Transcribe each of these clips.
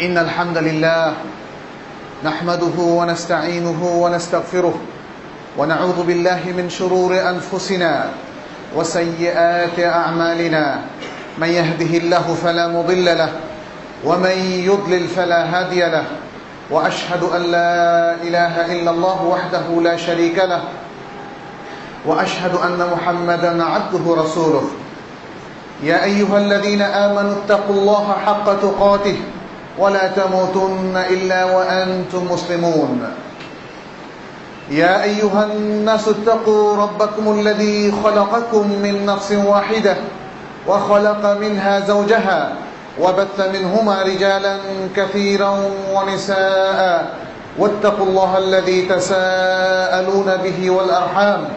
إن الحمد لله نحمده ونستعينه ونستغفره ونعوذ بالله من شرور أنفسنا وسيئات أعمالنا من يهده الله فلا مضل له ومن يضلل فلا هادي له وأشهد أن لا إله إلا الله وحده لا شريك له وأشهد أن محمدا عبده ورسوله يا أيها الذين آمنوا اتقوا الله حق تقاته ولا تموتن إلا وأنتم مسلمون يا أيها الناس اتقوا ربكم الذي خلقكم من نفس واحدة وخلق منها زوجها وبث منهما رجالا كثيرا ونساء واتقوا الله الذي تساءلون به والأرحام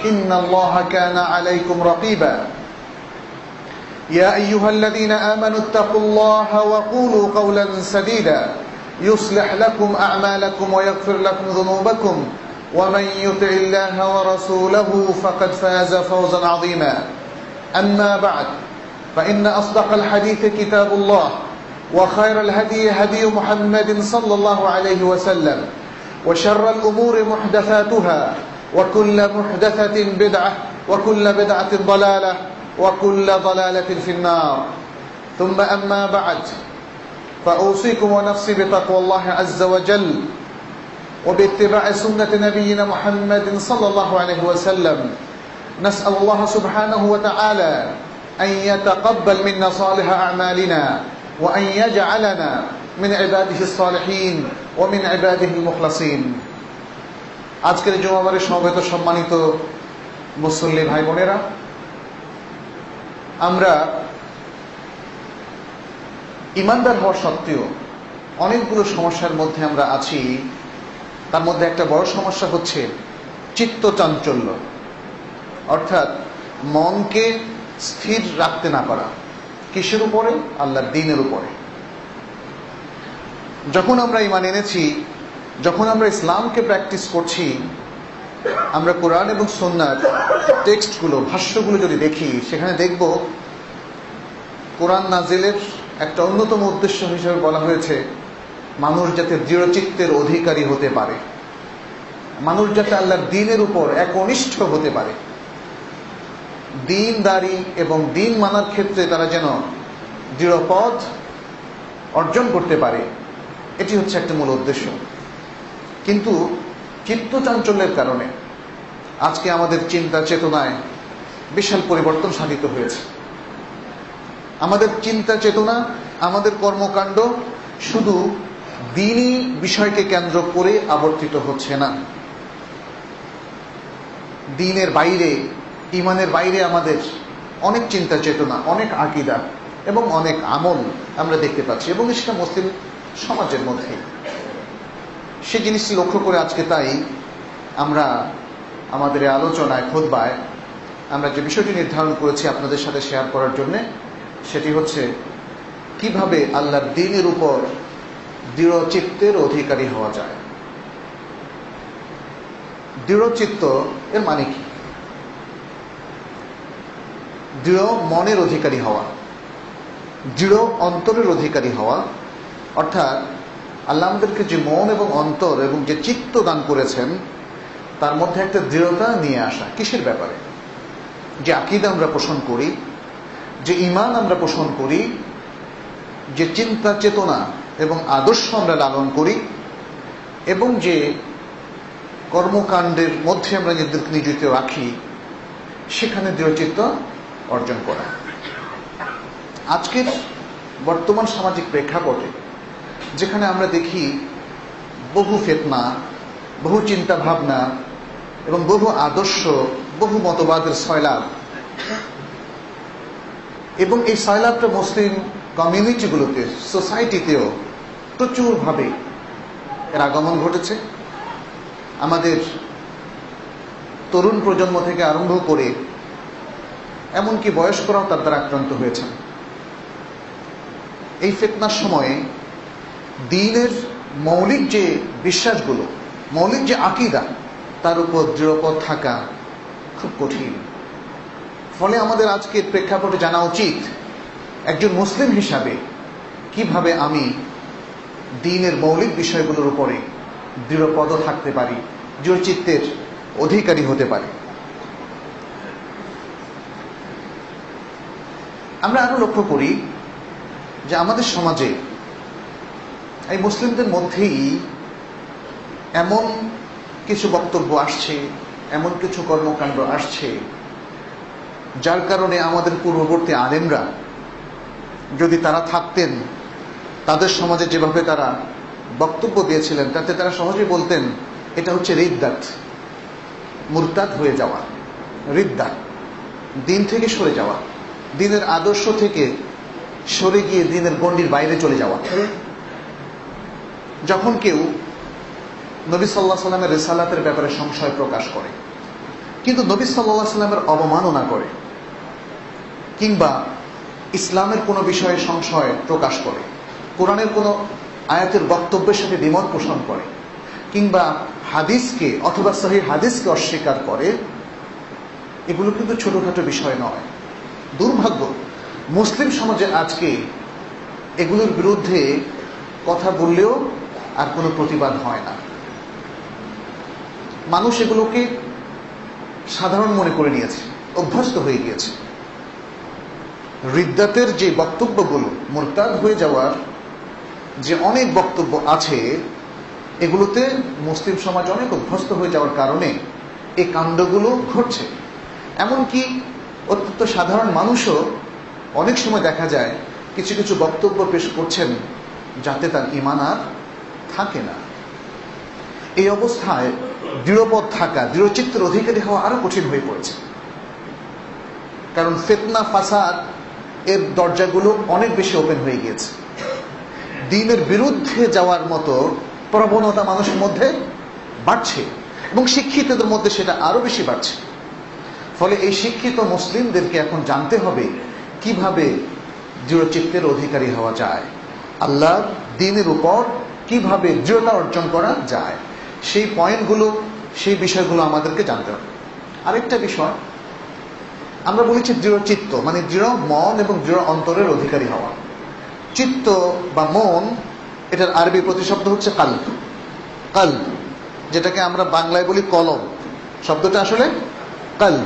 إن الله كان عليكم رقيبا يا أيها الذين آمنوا اتقوا الله وقولوا قولا سديدا يصلح لكم أعمالكم ويغفر لكم ذنوبكم ومن يطع الله ورسوله فقد فاز فوزا عظيما أما بعد فإن أصدق الحديث كتاب الله وخير الهدي هدي محمد صلى الله عليه وسلم وشر الأمور محدثاتها وكل محدثة بدعة وكل بدعة ضلالة وكل ضلالة في النار ثم أما بعد فأوصيكم ونفسي بتقوى الله عز وجل وباتباع سنة نبينا محمد صلى الله عليه وسلم نسأل الله سبحانه وتعالى أن يتقبل منا صالح أعمالنا وأن يجعلنا من عباده الصالحين ومن عباده المخلصين আজকের জুমাবারের সমবেত সম্মানিত মুসল্লি ভাই বোনেরা, আমরা ইমানদার হওয়া সত্ত্বেও অনেকগুলো সমস্যার মধ্যে আমরা আছি। তার মধ্যে একটা বড় সমস্যা হচ্ছে চিত্ত চাঞ্চল্য, অর্থাৎ মনকে স্থির রাখতে না পারা। কিসের উপরে? আল্লাহর দ্বীনের উপরে। যখন আমরা ঈমান এনেছি, যখন আমরা ইসলামকে প্র্যাকটিস করছি, আমরা কোরআন এবং সুন্নাহর টেক্সটগুলো, ভাষ্যগুলো যদি দেখি, সেখানে দেখব কোরআন নাজিলের একটা অন্যতম উদ্দেশ্য হিসেবে বলা হয়েছে মানুষ যাতে দৃঢ়চিত্তের অধিকারী হতে পারে, মানুষ যাতে আল্লাহর দ্বীনের উপর একনিষ্ঠ হতে পারে, দ্বীনদারি এবং দ্বীন মানার ক্ষেত্রে তারা যেন দৃঢ় পথ অর্জন করতে পারে। এটি হচ্ছে একটা মূল উদ্দেশ্য। কিন্তু চিত্ত চাঞ্চল্যের কারণে আজকে আমাদের চিন্তা চেতনায় বিশাল পরিবর্তন সাধিত হয়েছে। আমাদের চিন্তা চেতনা, আমাদের কর্মকাণ্ড শুধু দ্বীনি বিষয়কে কেন্দ্র করে আবর্তিত হচ্ছে না। দ্বীনের বাইরে, ঈমানের বাইরে আমাদের অনেক চিন্তা চেতনা, অনেক আকীদা এবং অনেক আমল আমরা দেখতে পাচ্ছি, এবং সেটা মুসলিম সমাজের মধ্যে। সে জিনিসটি লক্ষ্য করে আজকে তাই আমরা আমাদের এই আলোচনায়, খুতবায় আমরা যে বিষয়টি নির্ধারণ করেছি আপনাদের সাথে শেয়ার করার জন্য, সেটি হচ্ছে কিভাবে আল্লাহর দ্বীনের উপর দৃঢ়চিত্তের অধিকারী হওয়া যায়। দৃঢ়চিত্ত এর মানে কি? দৃঢ় মনের অধিকারী হওয়া, দৃঢ় অন্তরের অধিকারী হওয়া, অর্থাৎ আল্লাহ আমাদেরকে যে মন এবং অন্তর এবং যে চিত্ত দান করেছেন তার মধ্যে একটা দৃঢ়তা নিয়ে আসা। কিসের ব্যাপারে? যে আকীদা আমরা পোষণ করি, যে ঈমান আমরা পোষণ করি, যে চিন্তা চেতনা এবং আদর্শ আমরা লালন করি, এবং যে কর্মকাণ্ডের মধ্যে আমরা নিজেদেরকে নিয়োজিত রাখি, সেখানে দৃঢ়চিত্ত অর্জন করা। আজকের বর্তমান সামাজিক প্রেক্ষাপটে যেখানে আমরা দেখি বহু ফিতনা, বহু চিন্তা ভাবনা এবং বহু আদর্শ, বহু মতবাদের সয়লাব, এবং এই সয়লাবটা মুসলিম কমিউনিটিগুলোতে, সোসাইটিতেও প্রচুরভাবে এর আগমন ঘটেছে। আমাদের তরুণ প্রজন্ম থেকে আরম্ভ করে এমনকি বয়স্করাও তার দ্বারা আক্রান্ত হয়েছেন। এই ফিতনার সময়ে দ্বীনের মৌলিক যে বিশ্বাসগুলো, মৌলিক যে আকীদা, তার উপর দৃঢ়পথ থাকা খুব কঠিন। ফলে আমাদের আজকের প্রেক্ষাপটে জানা উচিত একজন মুসলিম হিসাবে কিভাবে আমি দ্বীনের মৌলিক বিষয়গুলোর উপরে দৃঢ়পদ থাকতে পারি, দৃঢ়চিত্তের অধিকারী হতে পারি। আমরা আরো লক্ষ্য করি যে আমাদের সমাজে এই মুসলিমদের মধ্যেই এমন কিছু বক্তব্য আসছে, এমন কিছু কর্মকাণ্ড আসছে, যার কারণে আমাদের পূর্ববর্তী আলেমরা যদি তারা থাকতেন, তাদের সমাজে যেভাবে তারা বক্তব্য দিয়েছিলেন, তাতে তারা সহজেই বলতেন এটা হচ্ছে রিদ্দাত, মুরতাদ হয়ে যাওয়া, রিদ্দাত, দিন থেকে সরে যাওয়া, দিনের আদর্শ থেকে সরে গিয়ে দিনের গণ্ডির বাইরে চলে যাওয়া। যখন কেউ নবী সাল্লাল্লাহু আলাইহি সাল্লামের রিসালাতের ব্যাপারে সংশয় প্রকাশ করে, কিন্তু নবী সাল্লাল্লাহু আলাইহি সাল্লামের অবমাননা করে, কিংবা ইসলামের কোনো বিষয়ে সংশয় প্রকাশ করে, কোরআনের কোনো আয়াতের বক্তব্যের সাথে দ্বিমত পোষণ করে, কিংবা হাদিসকে অথবা সহিহ হাদিসকে অস্বীকার করে, এগুলো কিন্তু ছোটখাটো বিষয় নয়। দুর্ভাগ্য, মুসলিম সমাজে আজকে এগুলোর বিরুদ্ধে কথা বললেও আর কোনো প্রতিবাদ হয় না। মানুষ এগুলোকে সাধারণ মনে করে নিয়েছে, অভ্যস্ত হয়ে গিয়েছে। রিদ্দাতের যে বক্তব্যগুলো, মুরতাদ হয়ে যাওয়ার যে অনেক বক্তব্য আছে, এগুলোতে মুসলিম সমাজ অনেক অভ্যস্ত হয়ে যাওয়ার কারণে এই কাণ্ডগুলো ঘটছে। এমনকি অত্যন্ত সাধারণ মানুষও অনেক সময় দেখা যায় কিছু কিছু বক্তব্য পেশ করছেন যাতে তার ঈমান আর থাকে না। এই অবস্থায় দৃঢ়পদ থাকা, দৃঢ়চিত্তের অধিকারী হওয়া আরো কঠিন হয়ে পড়েছে। কারণ ফিতনা ফাসাদ এর দরজাগুলো অনেক বেশি ওপেন হয়ে গিয়েছে। দ্বীনের বিরুদ্ধে যাওয়ার মতো প্রবণতা মানুষের মধ্যে বাড়ছে এবং শিক্ষিতদের মধ্যে সেটা আরো বেশি বাড়ছে। ফলে এই শিক্ষিত মুসলিমদেরকে এখন জানতে হবে কিভাবে দৃঢ়চিত্তের অধিকারী হওয়া যায়, আল্লাহর দ্বীনের উপর কিভাবে দৃঢ়তা অর্জন করা যায়, সেই পয়েন্টগুলো, সেই বিষয়গুলো আমাদেরকে জানতে হবে। আরেকটা বিষয়, আমরা বলেছি দৃঢ়চিত্ত মানে দৃঢ় মন এবং দৃঢ় অন্তরের অধিকারী হওয়া। চিত্ত বা মন, এটার আরবি প্রতিশব্দ হচ্ছে কাল্ব। কাল্ব, যেটাকে আমরা বাংলায় বলি কলব, শব্দটা আসলে কাল্ব।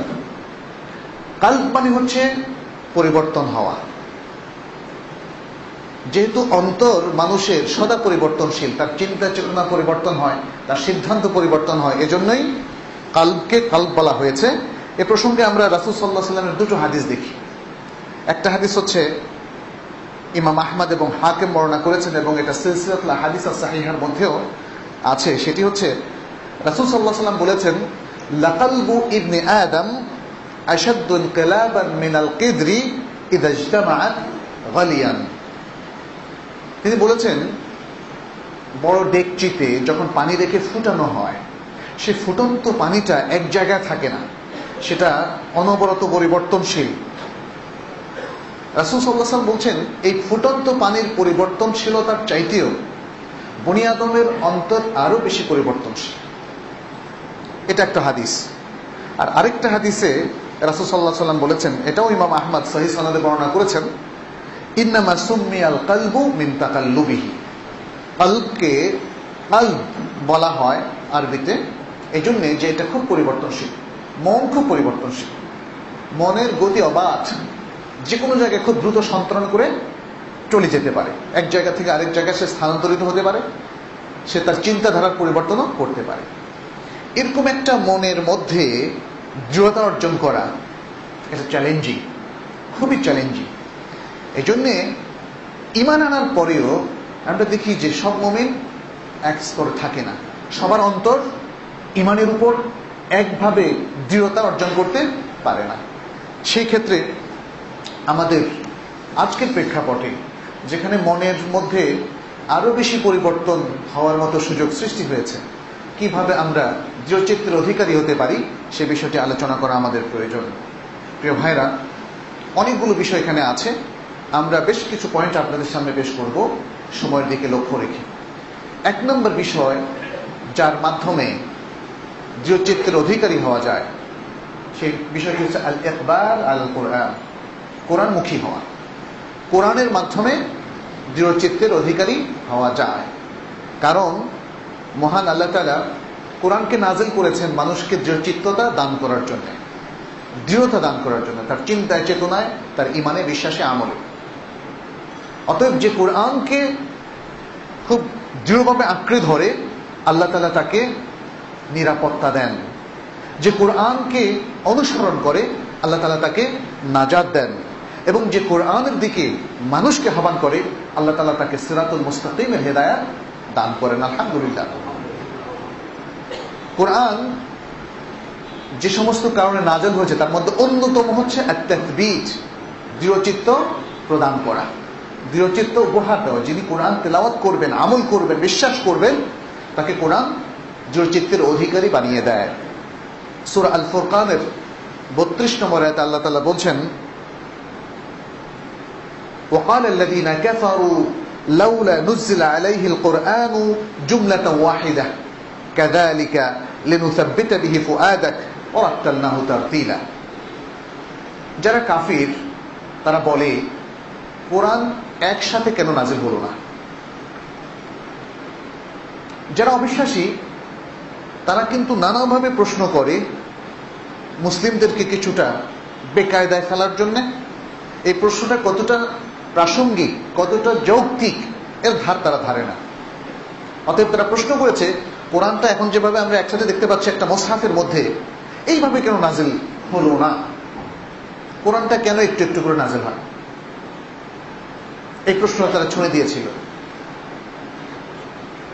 কাল্ব মানে হচ্ছে পরিবর্তন হওয়া। যেহেতু অন্তর মানুষের সদা পরিবর্তনশীল, তার চিন্তা চেতনা পরিবর্তন হয়, তার সিদ্ধান্ত পরিবর্তন হয়, এজন্যই কাল্বকে কাল্ব বলা হয়েছে। এ প্রসঙ্গে আমরা রাসূল সাল্লাল্লাহু আলাইহি ওয়াসাল্লামের দুটো হাদিস দেখি। একটা হাদিস হচ্ছে ইমাম আহমদ এবং হাকিম বর্ণনা করেছেন এবং এটা সিলসিলাতুল আহাদিস আস-সাহিহার মধ্যেও আছে। সেটি হচ্ছে রাসূল সাল্লাল্লাহু আলাইহি ওয়াসাল্লাম বলেছেন, লাকালবু ইবনে আদম আশাদ্দু ইনকিলাবান মিনাল কিদরি ইযা ইজতামাআত গালিয়ান। তিনি বলেছেন, বড় ডেকচিতে যখন পানি রেখে ফুটানো হয়, সে ফুটন্ত পানিটা এক জায়গায় থাকে না, সেটা অনবরত পরিবর্তনশীল। রাসূল সাল্লাল্লাহু আলাইহি ওয়াসাল্লাম বলছেন, এই ফুটন্ত পানির পরিবর্তনশীলতার চাইতেও বনি আদমের অন্তর আরো বেশি পরিবর্তনশীল। এটা একটা হাদিস। আর আরেকটা হাদিসে রাসূল সাল্লাল্লাহু আলাইহি ওয়াসাল্লাম বলেছেন, এটাও ইমাম আহমদ সহিহ সনদে বর্ণনা করেছেন, ইন্নামা সুম্মিয়াল কালবু মিন তাকাল্লুবিহি। কালবকে কালব বলা হয় আরবিতে এজন্য যে এটা খুব পরিবর্তনশীল। মন খুব পরিবর্তনশীল, মনের গতি অবাধ, যে কোনো জায়গায় খুব দ্রুত সন্তরণ করে চলে যেতে পারে, এক জায়গা থেকে আরেক জায়গায় সে স্থানান্তরিত হতে পারে, সে তার চিন্তাধারার পরিবর্তনও করতে পারে। এরকম একটা মনের মধ্যে দৃঢ়তা অর্জন করা এটা চ্যালেঞ্জিং, খুবই চ্যালেঞ্জিং। এই জন্যে ঈমান আনার পরেও আমরা দেখি যে সব মুমিন এক স্তরে থাকে না, সবার অন্তর ঈমানের উপর একভাবে দৃঢ়তা অর্জন করতে পারে না। সেই ক্ষেত্রে আমাদের আজকের প্রেক্ষাপটে, যেখানে মনের মধ্যে আরো বেশি পরিবর্তন হওয়ার মতো সুযোগ সৃষ্টি হয়েছে, কিভাবে আমরা দৃঢ়চিত্তের অধিকারী হতে পারি সে বিষয়টি আলোচনা করা আমাদের প্রয়োজন। প্রিয় ভাইরা, অনেকগুলো বিষয় এখানে আছে, আমরা বেশ কিছু পয়েন্ট আপনাদের সামনে পেশ করব সময়ের দিকে লক্ষ্য রেখে। এক নম্বর বিষয়, যার মাধ্যমে দৃঢ়চিত্তের অধিকারী হওয়া যায়, সেই বিষয়টি হচ্ছে আল ইকবাল আল কোরআন, কোরআনমুখী হওয়া। কোরআনের মাধ্যমে দৃঢ়চিত্তের অধিকারী হওয়া যায়। কারণ মহান আল্লাহ তাআলা কোরআনকে নাজিল করেছেন মানুষকে দৃঢ়চিত্ততা দান করার জন্য, দৃঢ়তা দান করার জন্য, তার চিন্তায়, চেতনায়, তার ইমানে, বিশ্বাসে, আমলে। অতএব যে কোরআনকে খুব দৃঢ়ভাবে আঁকড়ে ধরে আল্লাহ তাআলা তাকে নিরাপত্তা দেন। যে কোরআনকে অনুসরণ করে আল্লাহ তাআলা তাকে নাজাত দেন। এবং যে কোরআনের দিকে মানুষকে আহ্বান করে আল্লাহ তাআলা তাকে সিরাতুল মুস্তাকিমের হেদায়েত দান করেন। আলহামদুলিল্লাহ। কোরআন যে সমস্ত কারণে নাযিল হয়েছে তার মধ্যে অন্যতম হচ্ছে আত-তাসবীত, দৃঢ়চিত্ত প্রদান করা, দৃঢ়চিত্ত উপহার দেওয়া। যিনি কোরআন তেলাওয়াত করবেন, আমল করবেন, বিশ্বাস করবেন, তাকে কোরআন দৃঢ়চিত্তের অধিকারী বানিয়ে দেয়। সূরা আল ফুরকানের 32 নম্বর আয়াতে আল্লাহ তাআলা বলছেন, وقال الذين كفروا لولا نزل عليه القرآن جملة واحدة كذلك لنثبت به فؤادك ورتلناه ترتيلا। যারা কাফির তারা বলে কোরআন একসাথে কেন নাযিল হলো না। যারা অবিশ্বাসী তারা কিন্তু নানাভাবে প্রশ্ন করে মুসলিমদেরকে কিছুটা বেকায়দায় ফেলার জন্য। এই প্রশ্নটা কতটা প্রাসঙ্গিক, কতটা যৌক্তিক, এর ধার তারা ধারে না। অতএব তারা প্রশ্ন করেছে কোরআনটা এখন যেভাবে আমরা একসাথে দেখতে পাচ্ছি একটা মুসহাফের মধ্যে, এইভাবে কেন নাজিল হলো না? কোরআনটা কেন একটু একটু করে নাজিল হয়? এই প্রশ্ন তারা ছুঁড়ে দিয়েছিল।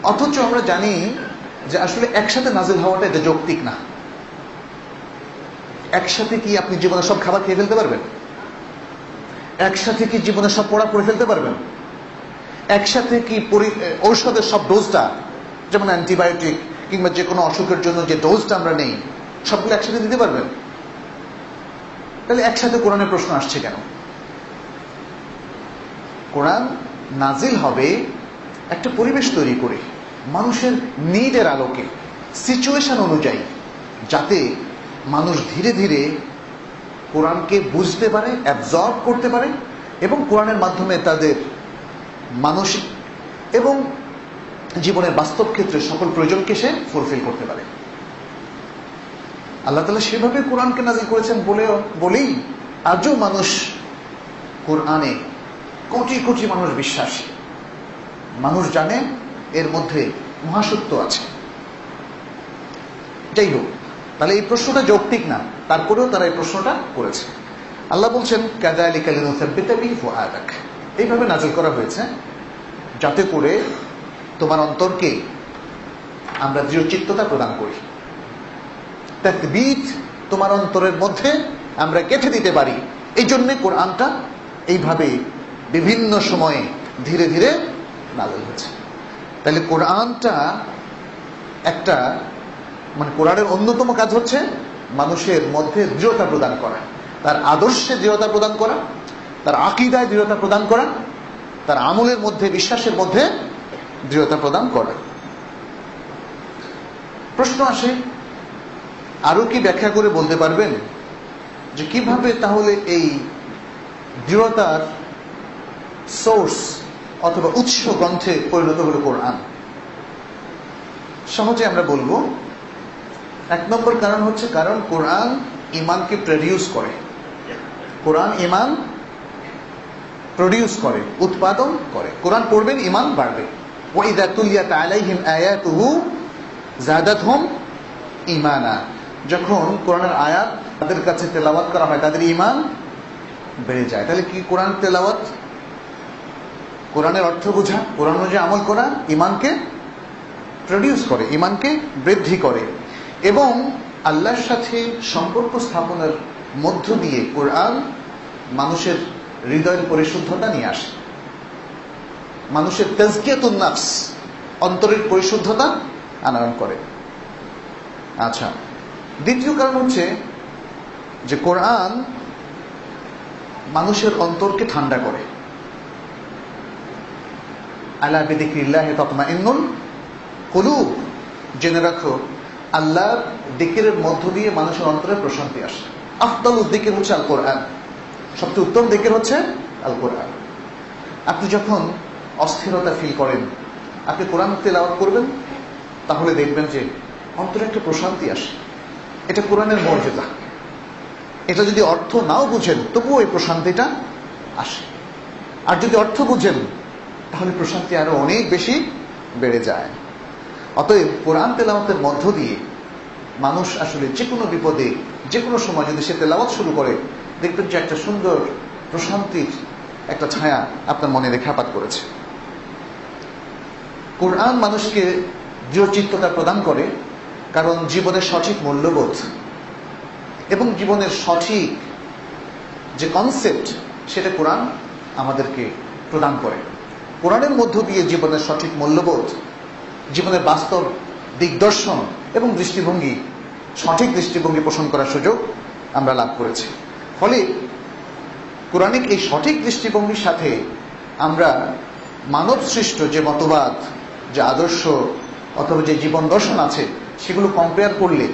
অথচ আমরা জানি যে আসলে একসাথে নাজিল হওয়াটা এটা যৌক্তিক না। একসাথে কি আপনি জীবনে সব খাবার খেয়ে ফেলতে পারবেন? একসাথে কি জীবনে সব পড়া পড়ে ফেলতে পারবেন? একসাথে কি ঔষধের সব ডোজটা, যেমন অ্যান্টিবায়োটিক কিংবা যে কোনো অসুখের জন্য যে ডোজটা আমরা নেই, সবগুলো একসাথে দিতে পারবেন? তাহলে একসাথে কোরআনের প্রশ্ন আসছে কেন? কোরআন নাজিল হবে একটা পরিবেশ তৈরি করে, মানুষের নিডের আলোকে, সিচুয়েশন অনুযায়ী, যাতে মানুষ ধীরে ধীরে কোরআনকে বুঝতে পারে, অ্যাবজর্ব করতে পারে এবং কোরআনের মাধ্যমে তাদের মানসিক এবং জীবনের বাস্তব ক্ষেত্রে সকল প্রয়োজনকে সে ফুলফিল করতে পারে। আল্লাহ তাআলা সেভাবে কোরআনকে নাজিল করেছেন বলেই আজও মানুষ কোরআনে, কোটি কোটি মানুষ বিশ্বাসী, মানুষ জানে এর মধ্যে মহাসত্য আছে। যাই হোক, তাহলে এই প্রশ্নটা যৌক্তিক না, তারপরেও তারা এই প্রশ্নটা করেছে। আল্লাহ বলছেন কাযালিকা লিনুসাব্বিতা বিহি ফুআদাক, এইভাবে নাযিল করা হয়েছে যাতে করে তোমার অন্তরকে আমরা দৃঢ়চিত্ততা প্রদান করি, তাসবীত তোমার অন্তরের মধ্যে আমরা গেঁথে দিতে পারি। এই জন্যে কোরআনটা এইভাবে বিভিন্ন সময়ে ধীরে ধীরে নাযিল হয়েছে। তাহলে কোরআনটা একটা কোরআনের অন্যতম কাজ হচ্ছে মানুষের মধ্যে দৃঢ়তা প্রদান করা, তার আদর্শে দৃঢ়তা প্রদান করা, তার আকীদায় দৃঢ়তা প্রদান করা, তার আমলের মধ্যে, বিশ্বাসের মধ্যে দৃঢ়তা প্রদান করা। প্রশ্ন আসে, আরো কি ব্যাখ্যা করে বলতে পারবেন যে কিভাবে তাহলে এই দৃঢ়তার সোর্স অথবা উৎস গ্রন্থে পরিণত হলো কোরআন? সহজে আমরা বলবো, এক নম্বর কারণ হচ্ছে কারণ কোরআন ঈমানকে প্রডিউস করে। কোরআন ঈমান প্রডিউস করে, উৎপাদন করে। কোরআন পড়বেন, ঈমান বাড়বে। ওয়া ইযা তুলিয়াত আলাইহিম আয়াতুহু যাদাতহুম ঈমানা, যখন কোরআনের আয়াত তাদের কাছে তেলাওয়াত করা হয় তাদের ঈমান বেড়ে যায়। তাহলে কি কোরআন তেলাওয়াত, কোরআনের অর্থ বোঝা, কোরআন অনুযায়ী আমল করা ঈমানকে প্রডিউস করে, ঈমানকে বৃদ্ধি করে। এবং আল্লাহর সাথে সম্পর্ক স্থাপনের মধ্য দিয়ে কোরআন মানুষের হৃদয়ের পরিশুদ্ধতা নিয়ে আসে, মানুষের তাজকিয়াতুন নাফস, অন্তরের পরিশুদ্ধতা আনয়ন করে। আচ্ছা, দ্বিতীয় কারণ হচ্ছে যে কোরআন মানুষের অন্তরকে ঠান্ডা করে। আলা বিযিকরিল্লাহি তাতমাইন্নুল কুলুব, জেনে রাখো আল্লাহর যিকিরের মধ্য দিয়ে মানুষের অন্তরে প্রশান্তি আসে। আফদালুদ যিকির হচ্ছে আল কোরআন, সবচেয়ে উত্তম যিকির হচ্ছে আল কোরআন। আপনি যখন অস্থিরতা ফিল করেন, আপনি কোরআন তেলাওয়াত করবেন, তাহলে দেখবেন যে অন্তরে একটা প্রশান্তি আসে। এটা কোরআনের মর্যাদা। এটা যদি অর্থ নাও বুঝেন তবুও এই প্রশান্তিটা আসে। আর যদি অর্থ বুঝেন তাহলে প্রশান্তি আরো অনেক বেশি বেড়ে যায়। অতএব কোরআন তেলাওয়াতের মধ্য দিয়ে মানুষ আসলে যে কোনো বিপদে যে কোনো সময় যদি সে তেলাওয়াত শুরু করে, দেখবেন যে একটা সুন্দর প্রশান্তির একটা ছায়া আপনার মনে রেখাপাত করেছে। কোরআন মানুষকে দৃঢ়চিত্ততা প্রদান করে, কারণ জীবনের সঠিক মূল্যবোধ এবং জীবনের সঠিক যে কনসেপ্ট সেটা কোরআন আমাদেরকে প্রদান করে। কোরআনের মধ্য দিয়ে জীবনের সঠিক মূল্যবোধ, জীবনের বাস্তব দিগদর্শন এবং দৃষ্টিভঙ্গি, সঠিক দৃষ্টিভঙ্গি পোষণ করার সুযোগ আমরা লাভ করেছি। ফলে কোরআনিক এই সঠিক দৃষ্টিভঙ্গির সাথে আমরা মানব সৃষ্ট যে মতবাদ, যে আদর্শ অথবা যে জীবন দর্শন আছে সেগুলো কম্পেয়ার করলে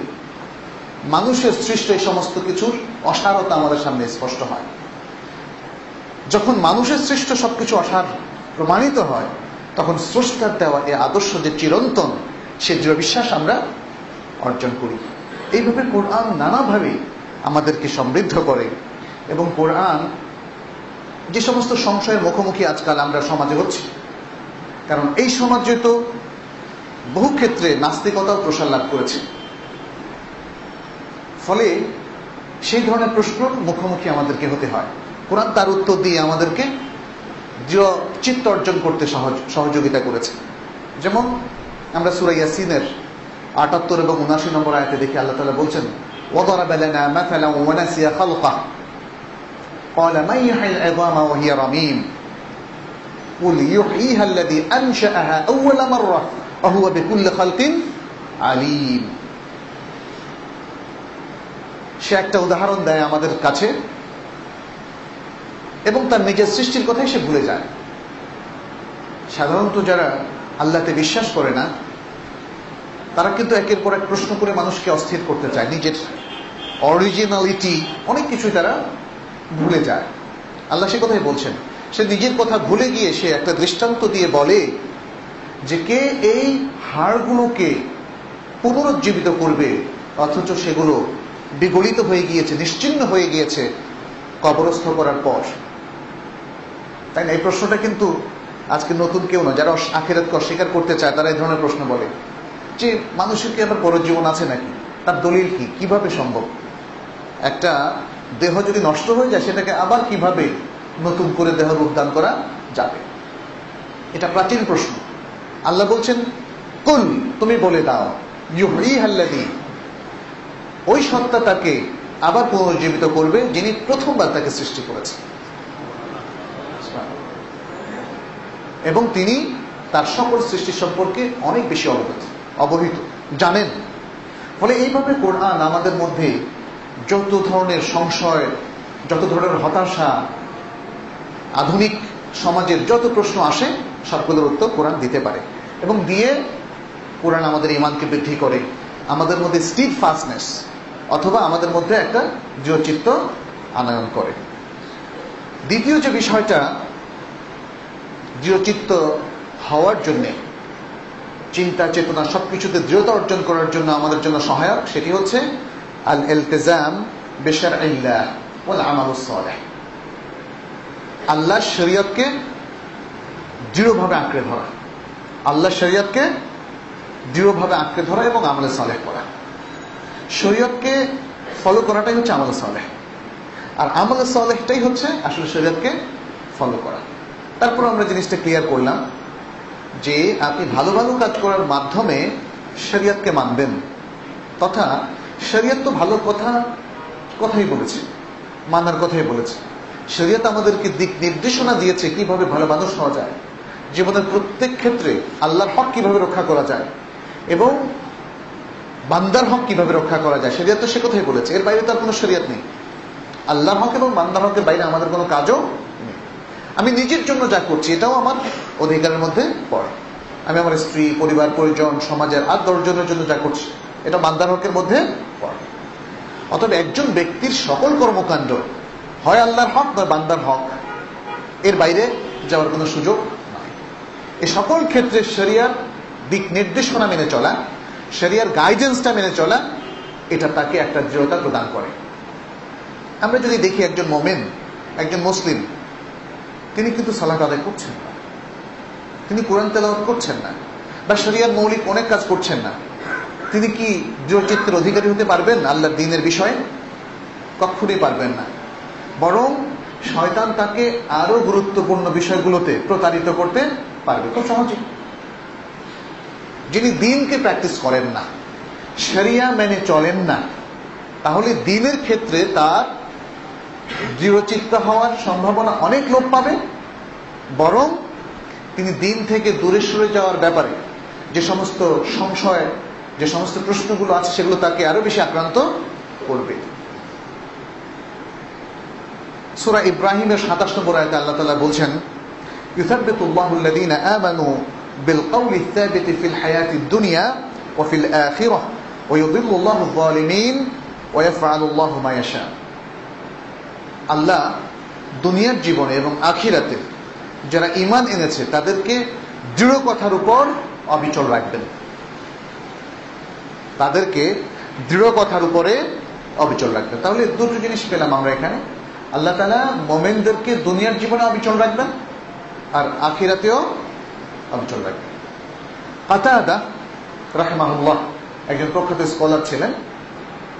মানুষের সৃষ্ট এই সমস্ত কিছুর অসারতা আমাদের সামনে স্পষ্ট হয়। যখন মানুষের সৃষ্ট সবকিছু অসার প্রমাণিত হয়, তখন স্রষ্টার দেওয়া এই আদর্শ যে চিরন্তন, সে দৃঢ় বিশ্বাস আমরা অর্জন করি। এইভাবে কোরআন নানাভাবে আমাদেরকে সমৃদ্ধ করে। এবং কোরআন যে সমস্ত সংশয়ের মুখোমুখি আজকাল আমরা সমাজে হচ্ছি, কারণ এই সমাজে তো বহু ক্ষেত্রে নাস্তিকতাও প্রসার লাভ করেছে, ফলে সেই ধরনের প্রশ্নের মুখোমুখি আমাদেরকে হতে হয়। কোরআন তার উত্তর দিয়ে আমাদেরকে দৃঢ় চিত্ত অর্জন করতে সহযোগিতা করেছে। যেমন আমরা সূরা ইয়াসিনের ৭৮ এবং ৭৯ নম্বর আয়াতে দেখি আল্লাহ তাআলা বলছেন, وَضَرَبَ لَنَا مَثَلًا وَنَسِيَ خَلْقَهُ قَالَ مَنْ يُحْيِي الْعِظَامَ وَهِيَ رَمِيمٌ قُلْ يُحْيِيهَا الَّذِي أَنشَأَهَا أَوَّلَ مَرَّةٍ وَهُوَ بِكُلِّ خَلْقٍ عَلِيمٌ। সে একটা উদাহরণ দেয় আমাদের কাছে এবং তার নিজের সৃষ্টির কথাই সে ভুলে যায়। সাধারণত যারা আল্লাহতে বিশ্বাস করে না, তারা কিন্তু একের পর এক প্রশ্ন করে মানুষকে অস্থির করতে চায়। নিজের অরিজিনালিটি অনেক কিছুই তারা ভুলে যায়। আল্লাহ সে কথাই বলছেন, সে নিজের কথা ভুলে গিয়ে সে একটা দৃষ্টান্ত দিয়ে বলে যে কে এই হাড়গুলোকে পুনরুজ্জীবিত করবে, অথচ সেগুলো বিগলিত হয়ে গিয়েছে, নিশ্চিহ্ন হয়ে গিয়েছে কবরস্থ করার পর। তাই না? এই প্রশ্নটা কিন্তু আজকে নতুন কেউ নয়। যারা আখিরাতকে অস্বীকার করতে চায় তারা এই ধরনের প্রশ্ন বলে যে মানুষের কি আবার পরজীবন আছে নাকি, তার দলিল কি, কিভাবে সম্ভব? একটা দেহ যদি নষ্ট হয়ে যায় সেটাকে আবার কিভাবে নতুন করে দেহ রূপদান করা যাবে? এটা প্রাচীন প্রশ্ন। আল্লাহ বলছেন, কুল, তুমি বলে দাও, ইউহয়িহাল্লাযী, ওই সত্তা তাকে আবার পুনর্জীবিত করবে যিনি প্রথমবার তাকে সৃষ্টি করেছেন, এবং তিনি তার সকল সৃষ্টি সম্পর্কে অনেক বেশি অবহিত, জানেন। ফলে এইভাবে কোরআন আমাদের মধ্যে যত ধরনের সংশয়, যত ধরনের হতাশা, আধুনিক সমাজের যত প্রশ্ন আসে সবগুলোর উত্তর কোরআন দিতে পারে। এবং দিয়ে কোরআন আমাদের ঈমানকে বৃদ্ধি করে, আমাদের মধ্যে স্টিডফাস্টনেস অথবা আমাদের মধ্যে একটা দৃঢ়চিত্ত আনয়ন করে। দ্বিতীয় যে বিষয়টা দৃঢ়চিত্ত হওয়ার জন্যে, চিন্তা চেতনা সবকিছুতে দৃঢ়তা অর্জন করার জন্য আমাদের জন্য সহায়ক, সেটি হচ্ছে আল ইলতিজাম বিশারঈল্লাহ ওয়াল আমালুস সালেহ। আল্লাহর শরীয়তকে দৃঢ়ভাবে আঁকড়ে ধরা, আল্লাহর শরীয়তকে দৃঢ়ভাবে আঁকড়ে ধরা এবং আমলে সালেহ করা। শরীয়তকে ফলো করাটাই হচ্ছে আমলে সালেহ, আর আমলে সালেহটাই হচ্ছে আসলে শরীয়তকে ফলো করা। তারপর আমরা জিনিসটা ক্লিয়ার করলাম যে আপনি ভালো ভালো কাজ করার মাধ্যমে শরীয়তকে মানবেন, তথা শরীয়ত তো ভালো কথাই বলেছে, মানার কথাই বলেছে। শরীয়ত আমাদেরকে দিক নির্দেশনা দিয়েছে কিভাবে ভালো মানুষ হওয়া যায়, জীবনের প্রত্যেক ক্ষেত্রে আল্লাহর হক কিভাবে রক্ষা করা যায় এবং বান্দার হক কিভাবে রক্ষা করা যায়। শরীয়ত তো সে কথাই বলেছে, এর বাইরে তার কোনো শরীয়ত নেই। আল্লাহর হক এবং বান্দার হকের বাইরে আমাদের কোনো কাজও নেই। আমি নিজের জন্য যা করছি এটাও আমার অধিকারের মধ্যে পড়ে। আমি আমার স্ত্রী, পরিবার, পরিজন, সমাজের আর 10 জনের জন্য যা করছি এটা বান্দার হকের মধ্যে পড়ে। অতএব একজন ব্যক্তির সকল কর্মকাণ্ড হয় আল্লাহর হক নয় বান্দার হক, এর বাইরে যাওয়ার কোনো সুযোগ নয়। এই সকল ক্ষেত্রে শরিয়ার দিক নির্দেশনা মেনে চলা, শরিয়ার গাইডেন্সটা মেনে চলা, এটা তাকে একটা দৃঢ়তা প্রদান করে। আমরা যদি দেখি একজন মুমিন, একজন মুসলিম, তিনি কিন্তু সালাত আদায় করছেন না, তিনি কোরআন তেলাওয়াত করছেন না, বা শরিয়ার মৌলিক অনেক কাজ করছেন না, তিনি কি দৃঢ়চিত্তের অধিকারী হতে পারবেন আল্লাহর দ্বীনের বিষয়ে? কখনোই পারবেন না। বরং শয়তান তাকে আরো গুরুত্বপূর্ণ বিষয়গুলোতে প্রতারিত করতে পারবে খুব সহজে। যিনি দ্বীনকে প্র্যাকটিস করেন না, শরিয়া মেনে চলেন না, তাহলে দ্বীনের ক্ষেত্রে তার দৃঢ়চিত্ত হওয়ার সম্ভাবনা অনেক লোপ পাবে। বরং তিনি দ্বীন থেকে দূরে সরে যাওয়ার ব্যাপারে যে সমস্ত সংশয়, যে সমস্ত প্রশ্নগুলো আছে, সেগুলো তাকে আরো বেশি আক্রান্ত করবে। সূরা ইব্রাহিমের 27 নম্বর আয়াতে আল্লাহ তাআলা বলছেন, ইউসাব্বিতুল্লাহু আল্লাযীনা আমানু বিল কওলি الثابت ফিল হায়াতিদ দুনিয়া ওয়া ফিল আখিরাহ ওয়া ইউযিল্লুল্লাহু আয-যালিমিন ওয়া ইয়াফআলুল্লাহু মা ইয়াশা। আল্লাহ দুনিয়ার জীবনে এবং আখিরাতে যারা ঈমান এনেছে তাদেরকে দৃঢ় কথার উপর অবিচল রাখবেন, তাদেরকে দৃঢ় কথার উপরে অবিচল রাখবেন। তাহলে দুটো জিনিস পেলাম আমরা এখানে। আল্লাহ তাআলা মুমিনদেরকে দুনিয়ার জীবনে অবিচল রাখবেন আর আখিরাতেও অবিচল রাখবেন। কাতাদা রাহিমাহুল্লাহ একজন প্রখ্যাত স্কলার ছিলেন,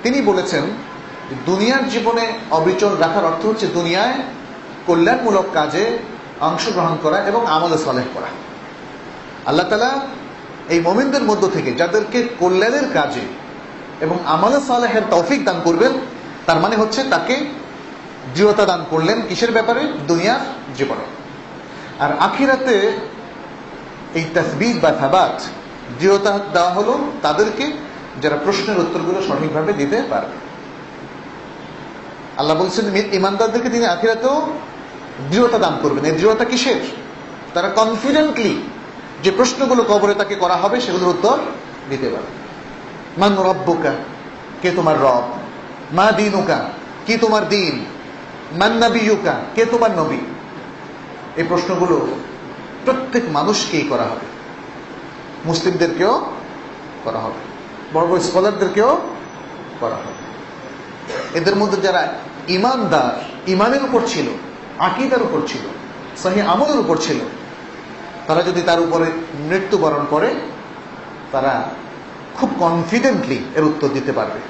তিনি বলেছেন দুনিয়ার জীবনে অবিচল রাখার অর্থ হচ্ছে দুনিয়ায় কল্যাণমূলক কাজে অংশগ্রহণ করা এবং আমলে সালেহ করা। আল্লাহ তাআলা এই মুমিনদের মধ্য থেকে যাদেরকে কল্যাণের কাজে এবং আমলে সালেহের তৌফিক দান করবেন, তার মানে হচ্ছে তাকে দৃঢ়তা দান করলেন কিসের ব্যাপারে? দুনিয়ার জীবনে। আর আখিরাতে এই তাসবিত বা সাবাত, দৃঢ়তা দেওয়া হলো তাদেরকে যারা প্রশ্নের উত্তরগুলো সঠিকভাবে দিতে পারবে। আল্লাহ বলছেন ইমানদারদেরকে তিনি আখিরাতেও দৃঢ়তা দান করবেন। এই দৃঢ়তা কিসের? তারা কনফিডেন্টলি যে প্রশ্নগুলো কবরে তাকে করা হবে সেগুলোর উত্তর দিতে পারবে। মান রব্বুকা, কে তোমার রব? মা দীনুকা, কি তোমার দিন? মান নবিয়ুকা, কে তোমার নবী? এই প্রশ্নগুলো প্রত্যেক মানুষকেই করা হবে, মুসলিমদেরকেও করা হবে, বড় বড় স্কলারদেরকেও করা হবে। এদের মধ্যে যারা ইমানদার, ইমানের উপর ছিল, আকীদার উপর ছিল, সহিহ আমলের উপর ছিল, তারা যদি তার উপরে মৃত্যুবরণ করে, তারা খুব কনফিডেন্টলি এর উত্তর দিতে পারবে।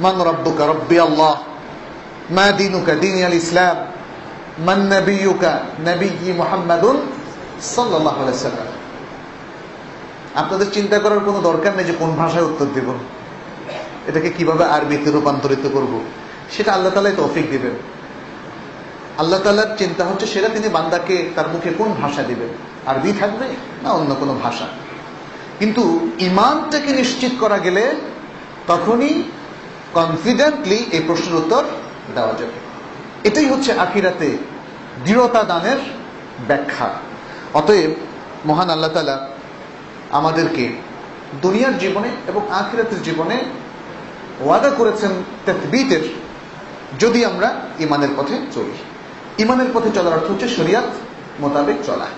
মান রব্বুকা, রব্বি আল্লাহ। মা দীনুকা, দীনি আল ইসলাম। মান নবিয়ুকা, নবিয়্যি মুহাম্মাদুন সাল্লাল্লাহু আলাইহি সাল্লাম। আপনাদের চিন্তা করার কোনো দরকার নেই যে কোন ভাষায় উত্তর দেব, এটাকে কিভাবে আরবিতে রূপান্তরিত করব, সেটা আল্লাহ তাআলাই তৌফিক দিবেন। আল্লাহ তাআলার চিন্তা হচ্ছে সেটা তিনি বান্দাকে তার মুখে কোন ভাষা দিবেন, আরবি থাকবে না অন্য কোনো ভাষা। কিন্তু ঈমানটাকে নিশ্চিত করা গেলে তখনই কনফিডেন্টলি এই প্রশ্নের উত্তর দেওয়া যাবে। এটাই হচ্ছে আখিরাতে দৃঢ়তা দানের ব্যাখ্যা। অতএব মহান আল্লাহ তাআলা আমাদেরকে দুনিয়ার জীবনে এবং আখিরাতের জীবনে ওয়াদা করেছেন তাসবিতের, যদি আমরা ঈমানের পথে চলি। ঈমানের পথে চলার অর্থ হচ্ছে শরিয়ত মোতাবেক চলা,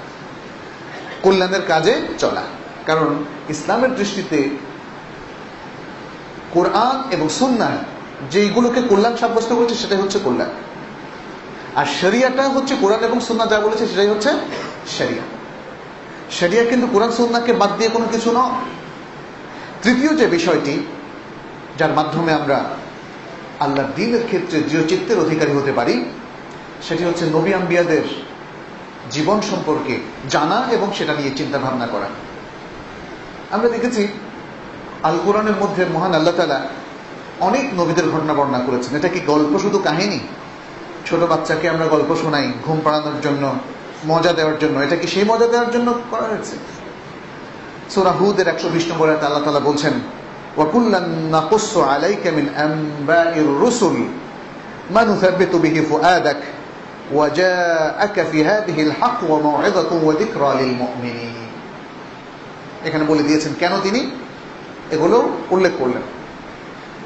কল্যাণের কাজে চলা। কারণ ইসলামের দৃষ্টিতে কোরআন এবং সুন্নাহ যেইগুলোকে কল্যাণ সাব্যস্ত করেছে সেটাই হচ্ছে কল্যাণ, আর শরিয়াটা হচ্ছে কোরআন এবং সুন্নাহ যা বলেছে সেটাই হচ্ছে শরিয়া। শরিয়া কিন্তু কোরআন সুন্নাহকে বাদ দিয়ে কোনো কিছু নয়। তৃতীয় যে বিষয়টি যার মাধ্যমে আমরা আল্লাহর দ্বীনের ক্ষেত্রে দৃঢ়চিত্তের অধিকারী হতে পারি, সেটি হচ্ছে নবী আম্বিয়াদের জীবন সম্পর্কে জানা এবং সেটা নিয়ে চিন্তা ভাবনা করা। আমরা দেখেছি আল কোরআনের মধ্যে মহান আল্লাহ তাআলা অনেক নবীদের ঘটনা বর্ণনা করেছেন। এটা কি গল্প, শুধু কাহিনী? ছোট বাচ্চাকে আমরা গল্প শোনাই ঘুম পাড়ানোর জন্য, মজা দেওয়ার জন্য। এটা কি সেই মজা দেওয়ার জন্য করা হয়েছে? সূরা হুদের 120 নম্বর আয়াতে আল্লাহ তাআলা বলছেন, ওয়া কুল্লান নাকুসসু আলাইকা মিন আনবাইর রুসুল মা নুসাব্বিতু বিহি ফুআদাক ওয়া জাআকা ফি হাযিহিল হক ওয়া মাউইযাতুন ওয়া যিকরা লিল মুমিনিন। এখানে বলে দিয়েছেন কেন তিনি এগুলো উল্লেখ করলেন।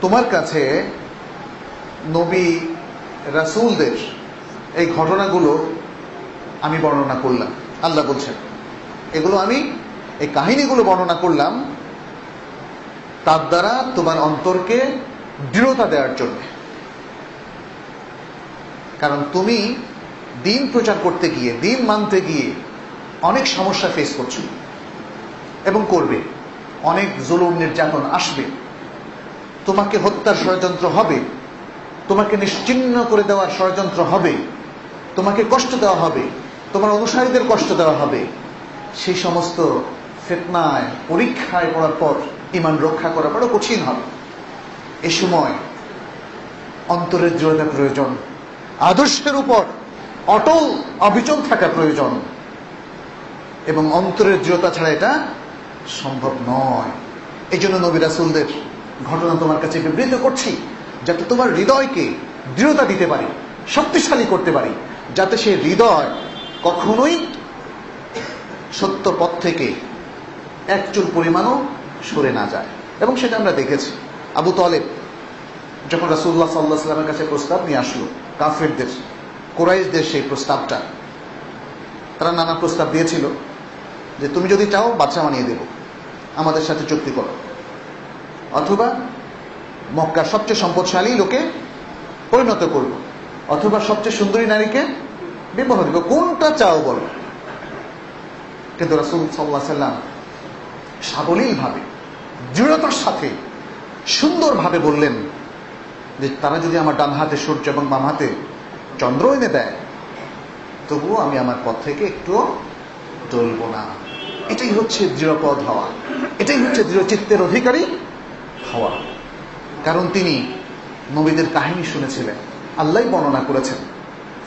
তোমার কাছে নবী রাসূলদের এই ঘটনাগুলো আমি বর্ণনা করলাম, আল্লাহ বলছেন। এগুলো আমি এই কাহিনীগুলো বর্ণনা করলাম তার দ্বারা তোমার অন্তরকে দৃঢ়তা দেওয়ার জন্য। কারণ তুমি দিন প্রচার করতে গিয়ে, দিন মানতে গিয়ে অনেক সমস্যা ফেস করছো এবং করবে। অনেক জুলুম নির্যাতন আসবে, তোমাকে হত্যার ষড়যন্ত্র হবে, তোমাকে নিশ্চিহ্ন করে দেওয়ার ষড়যন্ত্র হবে, তোমাকে কষ্ট দেওয়া হবে, তোমার অনুসারীদের কষ্ট দেওয়া হবে। সেই সমস্ত ফিতনায়, পরীক্ষায় পড়ার পর ঈমান রক্ষা করা বড় কঠিন হবে। এ সময় অন্তরের দৃঢ়তা প্রয়োজন, আদর্শের উপর অটল অবিচল থাকা প্রয়োজন, এবং অন্তরের দৃঢ়তা ছাড়া এটা সম্ভব নয়। এই জন্য নবী রাসূলদের ঘটনা তোমার কাছে বিবৃত করছি, যাতে তোমার হৃদয়কে দৃঢ়তা দিতে পারি, শক্তিশালী করতে পারি, যাতে সে হৃদয় কখনোই সত্য পথ থেকে এক চুল পরিমাণও সরে না যায়। এবং সেটা আমরা দেখেছি। আবু তালেব যখন রাসূলুল্লাহ সাল্লাল্লাহু আলাইহি ওয়াসাল্লামের কাছে প্রস্তাব নিয়ে আসলো, কাফেরদের, কুরাইশদের সেই প্রস্তাবটা, তারা নানা প্রস্তাব দিয়েছিল যে তুমি যদি চাও বাদশা বানিয়ে দেব, আমাদের সাথে চুক্তি করো, অথবা মক্কার সবচেয়ে সম্পদশালী লোকে পরিণত করব, অথবা সবচেয়ে সুন্দরী নারীকে বিবাহ দিব, কোনটা চাও বলো। কিন্তু রাসূল সাল্লাল্লাহু আলাইহি ওয়াসাল্লাম সাবলীলভাবে, দৃঢ়তার সাথে, সুন্দরভাবে বললেন যে তারা যদি আমার ডান হাতে সূর্য এবং বাম হাতে চন্দ্র এনে দেয়, তবুও আমি আমার পথ থেকে একটুও টলব না। এটাই হচ্ছে দৃঢ়পদ হওয়া, এটাই হচ্ছে দৃঢ় চিত্তের অধিকারী হওয়া। কারণ তিনি নবীদের কাহিনী শুনেছিলেন, আল্লাহ বর্ণনা করেছেন,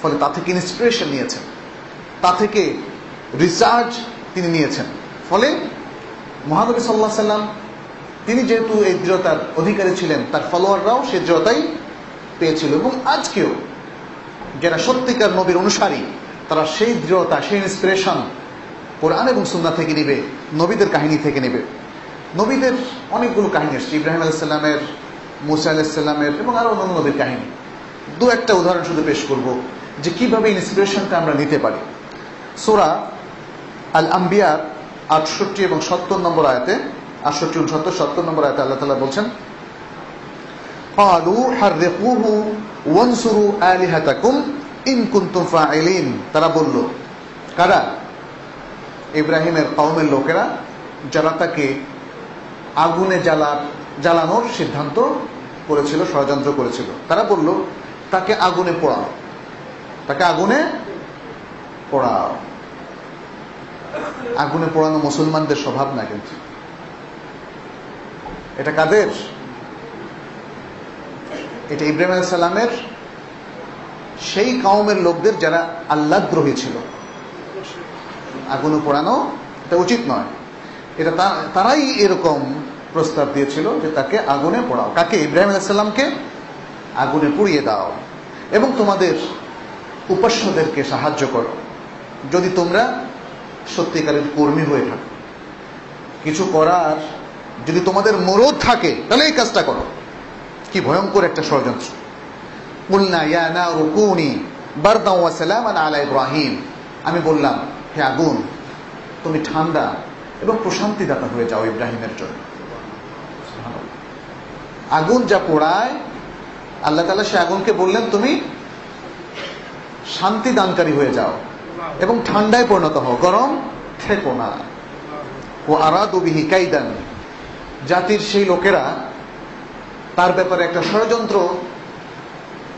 ফলে তা থেকে ইন্সপিরেশন নিয়েছেন, তা থেকে রিসার্চ তিনি নিয়েছেন। ফলে মহানবী সাল্লাল্লাহু আলাইহি ওয়াসাল্লাম তিনি যেহেতু এই দৃঢ়তার অধিকারী ছিলেন, তার ফলোয়াররাও সেই দৃঢ়তাই পেয়েছিল। এবং আজকেও যারা সত্যিকার নবীর অনুসারী, তারা সেই দৃঢ়তা, সেই ইন্সপিরেশন কোরআন এবং সুন্নাহ থেকে নেবে, নবীদের কাহিনী থেকে নেবে। নবীদের অনেকগুলো কাহিনী আসছে, ইব্রাহিম আলাইহিস সালামের, মুসা আলাইহিস সালামের, এবং আরো অন্যান্য নবীর কাহিনী। দু একটা উদাহরণ শুধু পেশ করব যে কিভাবে ইন্সপিরেশনটা আমরা নিতে পারি। সূরা আল আম্বিয়া 68 এবং 70 নম্বর আয়াতে, 68, 69, 70 নম্বর আয়াতে আল্লাহ তাআলা বলছেন, ক্বালু হাররিকুহু ওয়ানসুরু আলিহাতাকুম ইন কুনতুম ফাইলিন। তারা বলল, কারা? ইব্রাহিমের কওমের লোকেরা, যারা তাকে আগুনে জ্বালানোর সিদ্ধান্ত করেছিল, ষড়যন্ত্র করেছিল। তারা বলল, তাকে আগুনে পোড়াও, তাকে আগুনে পোড়াও। আগুনে পোড়ানো মুসলমানদের স্বভাব না, কিন্তু এটা কাদের? এটা ইব্রাহিম আলাইহিস সালামের সেই কওমের লোকদের যারা আল্লাহদ্রোহী ছিল। আগুনে পোড়ানো এটা উচিত নয়। এটা তারাই এরকম প্রস্তাব দিয়েছিল যে তাকে আগুনে পোড়াও। কাকে? ইব্রাহিম আলাইহিস সালামকে আগুনে পুড়িয়ে দাও, এবং তোমাদের উপাস্যদেরকে সাহায্য করো, যদি তোমরা সত্যিকারের কর্মী হয়ে থাকো। কিছু করার যদি তোমাদের মরদ থাকে, তাহলে এই কাজটা করো। কি ভয়ঙ্কর একটা ষড়যন্ত্র! কুলনা ইয়া নারু কুনি বারদান ওয়া সালামান আলা ইব্রাহিম। আমি বললাম, হে আগুন, তুমি ঠান্ডা এবং প্রশান্তিদাতা হয়ে যাও ইব্রাহিমের জন্য। আগুন যা পোড়ায়, আল্লাহ তাআলা সে আগুনকে বললেন, তুমি শান্তি দানকারী হয়ে যাও এবং ঠান্ডায় পরিণত হও, গরম থেকো না। ও আরাদু বিহি কাইদান। জাতির সেই লোকেরা তার ব্যাপারে একটা ষড়যন্ত্র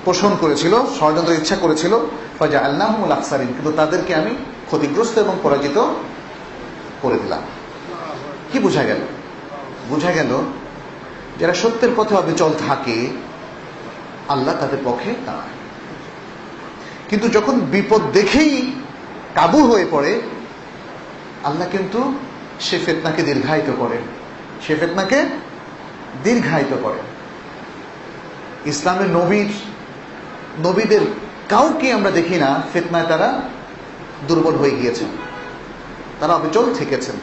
পোষণ করেছিল, ষড়যন্ত্র ইচ্ছা করেছিল, ফাজআলনাহুমুল আখসারিন, কিন্তু তাদেরকে আমি ক্ষতিগ্রস্ত এবং পরাজিত করে দিলাম। কি বোঝা গেল? বোঝা গেল যারা সত্যের পথে অবিচল থাকে, আল্লাহ তাদের পক্ষে দাঁড়ায়। কিন্তু যখন বিপদ দেখেই কাবু হয়ে পড়ে, আল্লাহ কিন্তু সে ফিতনাকে দীর্ঘায়িত করেন, সে ফিতনাকে দীর্ঘায়িত করেন। ইসলামের নবীদের কাউকে আমরা দেখি না ফিতনায় তারা দুর্বল হয়ে গিয়েছেন, তারা অবিচল থেকেছেন।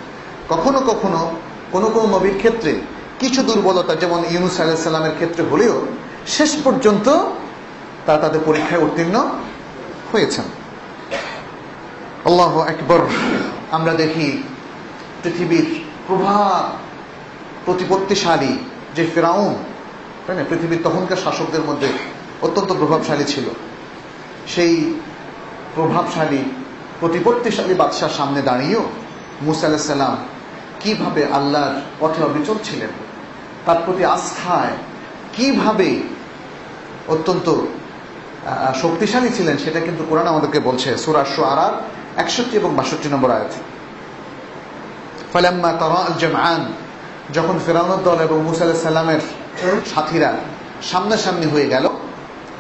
কখনো কখনো কোনো কোনো নবীর ক্ষেত্রে কিছু দুর্বলতা, যেমন ইউনূস আলাইহিস সালামের ক্ষেত্রে হলেও, শেষ পর্যন্ত তারা তাদের পরীক্ষায় উত্তীর্ণ হয়েছেন। আল্লাহু আকবার। আমরা দেখি পৃথিবীর প্রতিপত্তিশালী যে ফিরাউন, তাই না, পৃথিবীর তখনকার শাসকদের মধ্যে অত্যন্ত প্রভাবশালী ছিল। সেই প্রভাবশালী প্রতিপত্তিশালী বাদশার সামনে দাঁড়িয়েও মুসা আলাইহিস সালাম কিভাবে আল্লাহর পথে অবিচল ছিলেন, তার প্রতি আস্থায় কিভাবে অত্যন্ত শক্তিশালী ছিলেন, সেটা কিন্তু কোরআন আমাদেরকে বলছে সূরা শুআরা 61 এবং 62 নম্বর আয়াতে। ফালাম্মা তারা আল জামআন, যখন ফিরআউনের দল এবং মুসা আলাইহিস সালামের সাথীরা সামনাসামনি হয়ে গেল,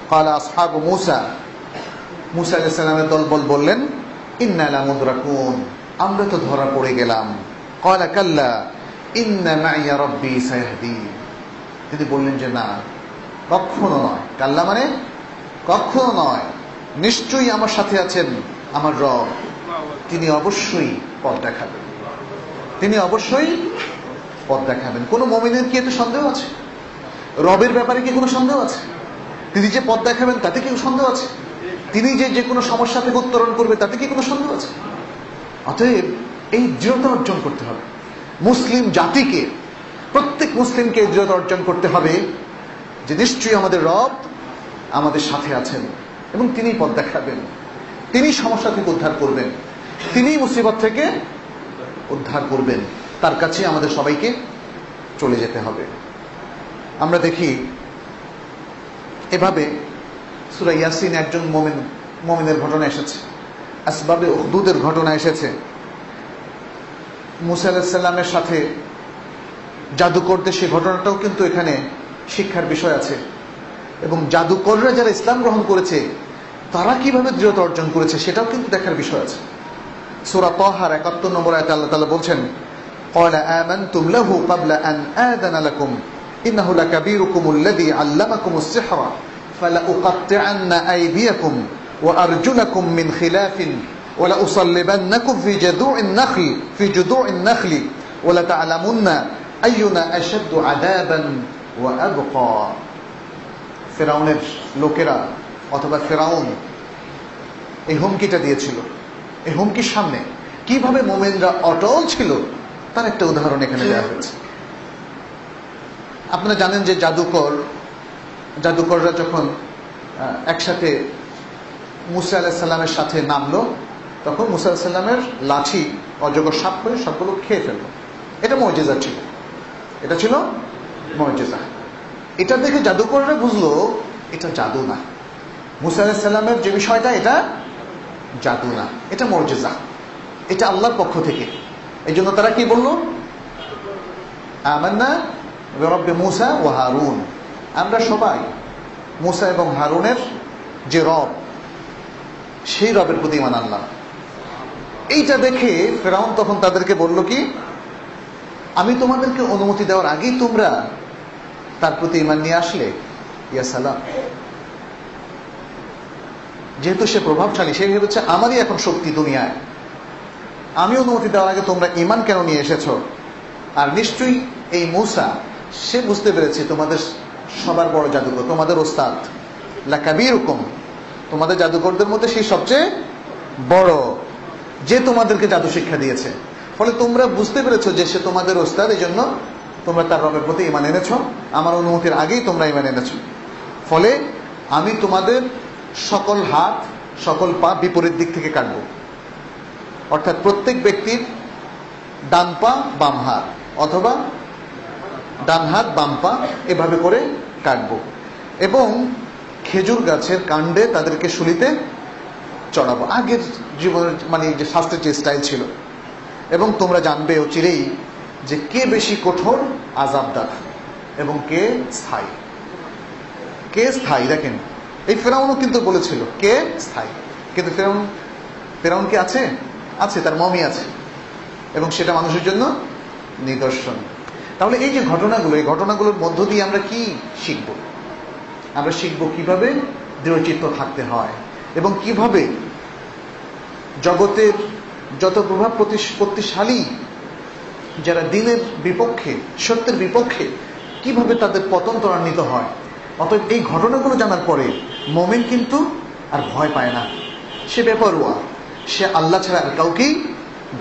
ক্বালা আসহাবু মুসা, মুসা আলাইহিস সালামের দল বললেন, ইন্না লামুদরাকুন, আমরা তো ধরা পড়ে গেলাম। ক্বালা কাল্লা ইন্না মাইয়া রাব্বি সায়াহদিন, তিনি বললেন যে না, কখনো নয়। কাল্লা মানে কখনো নয়, নিশ্চয়ই আমার সাথে আছেন আমার রব, তিনি অবশ্যই পথ দেখাবেন, তিনি অবশ্যই পথ দেখাবেন। কোন মুমিনের কি এতে সন্দেহ আছে? রবের ব্যাপারে কি কোনো সন্দেহ আছে? তিনি যে পথ দেখাবেন তাতে কি সন্দেহ আছে? তিনি যে কোনো সমস্যা থেকে উত্তরণ করবে তাতে কি কোনো সন্দেহ আছে? অতএব এই দৃঢ়তা অর্জন করতে হবে মুসলিম জাতিকে, প্রত্যেক মুসলিমকে এই দৃঢ়তা অর্জন করতে হবে যে নিশ্চয়ই আমাদের রব আমাদের সাথে আছেন এবং তিনি পথ দেখাবেন, তিনি সমস্যা থেকে উদ্ধার করবেন, তিনি মুসিবত থেকে উদ্ধার করবেন। তার কাছে আমাদের সবাইকে চলে যেতে হবে। আমরা দেখি এভাবে সূরা ইয়াসিন একজন মুমিনের ঘটনা এসেছে, আসবাবে উখদুদের ঘটনা এসেছে। মুসা আলাইহিস সালামের সাথে জাদুকরদের সেই ঘটনাটাও কিন্তু এখানে শিক্ষার বিষয় আছে, এবং জাদুকররা যারা ইসলাম গ্রহণ করেছে তারা কিভাবে দৃঢ়তা অর্জন করেছে সেটাও কিন্তু দেখার বিষয় আছে। সূরা তাহার 71 নম্বর আয়াতে আল্লাহ তাআলা বলছেন, ক্বালা আমানতুম লাহু ক্বাবলা আন আযানা লাকুম ইন্নাহু লাকাবীরুকুমুল্লাযী আল্লামাকুমুস সিহরা ফালাউকাত্তিআন্না আইদিয়াকুম ওয়া আরজুলাকুম মিন খিলাফিন ওয়া লাউসাল্লিবান্নাকুম ফি জুদু'in নাখলি ওয়া লাতা'লামুন্না আইয়ুনা আশাদ্দু আযাবান ওয়া আবকা। ফিরআউনের লোকেরা অথবা ফিরআউন এই হুমকিটা দিয়েছিল। এই হুমকির সামনে কিভাবে মুমিনরা অটল ছিল তার একটা উদাহরণ এখানে দেওয়া হয়েছে। আপনারা জানেন যে জাদুকররা যখন একসাথে মুসা আলাইহিস সালামের সাথে নামলো, তখন মুসা আলাইহিস সালামের লাঠি অজগর সাপ করে সবগুলো খেয়ে ফেলল। এটা মুজিজা ছিল, এটা ছিল মুজিজা। এটা দেখে জাদুকররা বুঝলো এটা জাদু না, মুসা আলাইহিস সালামের যে বিষয়টা এটা জাদু না, এটা মুজিজা, এটা আল্লাহর পক্ষ থেকে। এই জন্য তারা কি বলল? আমান্না বিরাব্বি মুসা ওয়া হারুন, আমরা সবাই মুসা এবং হারুনের যে রব সেই রবের প্রতি ঈমান আনলাম। এইটা দেখে ফিরআউন তখন তাদেরকে বলল কি, আমি তোমাদেরকে অনুমতি দেওয়ার আগেই তোমরা তার প্রতি ঈমান নিয়ে আসলে? ইয়া সালাম। যেহেতু সে প্রভাবশালী, সে ভেবেছে আমারই এখন শক্তি দুনিয়ায়, আমি অনুমতি দেওয়ার আগে তোমরা ঈমান কেন নিয়ে এসেছো? আর নিশ্চয়ই এই মুসা, সে বুঝতে পেরেছে তোমাদের সবার বড় জাদুকর, তোমাদের ওস্তাদ, লাকাবীরুকুম, তোমাদের জাদুকরদের মধ্যে সেই সবচেয়ে বড়, যে তোমাদেরকে জাদু শিক্ষা দিয়েছে। ফলে তোমরা বুঝতে পেরেছো যে সে তোমাদের ওস্তাদ, এই জন্য তোমরা তার রবের প্রতি ঈমান এনেছো, আমার অনুমতির আগেই তোমরা ঈমান এনেছো। ফলে আমি তোমাদের সকল হাত সকল পা বিপরীত দিক থেকে কাটবো, অর্থাৎ প্রত্যেক ব্যক্তির ডান পা বাম হাত অথবা ডান হাত বাম পা এভাবে করে কাটবো, এবং খেজুর গাছের কাণ্ডে তাদেরকে শুলিতে চড়াবো, আগের জীবনের মানে যে শাস্ত্রের যে স্টাইল ছিল। এবং তোমরা জানবে অচিরেই যে কে বেশি কঠোর আযাবদার এবং কে স্থায়ী। কে স্থায়ী দেখেন, এই ফিরআউনও কিন্তু বলেছিল কে স্থায়ী, কিন্তু ফিরআউন কি আছে? তার মমি আছে, এবং সেটা মানুষের জন্য নিদর্শন। তাহলে এই যে ঘটনাগুলো, এই ঘটনাগুলোর মধ্য দিয়ে আমরা কি শিখব? আমরা শিখব কিভাবে দৃঢ়চিত্ত থাকতে হয় এবং কিভাবে জগতের যত প্রভাব প্রতিপত্তিশালী যারা দিনের বিপক্ষে, সত্যের বিপক্ষে, কিভাবে তাদের পতন ত্বরান্বিত হয়। অতএব এই ঘটনাগুলো জানার পরে মুমিন কিন্তু আর ভয় পায় না, সে বেপরোয়া, সে আল্লাহ ছাড়া আর কাউকেই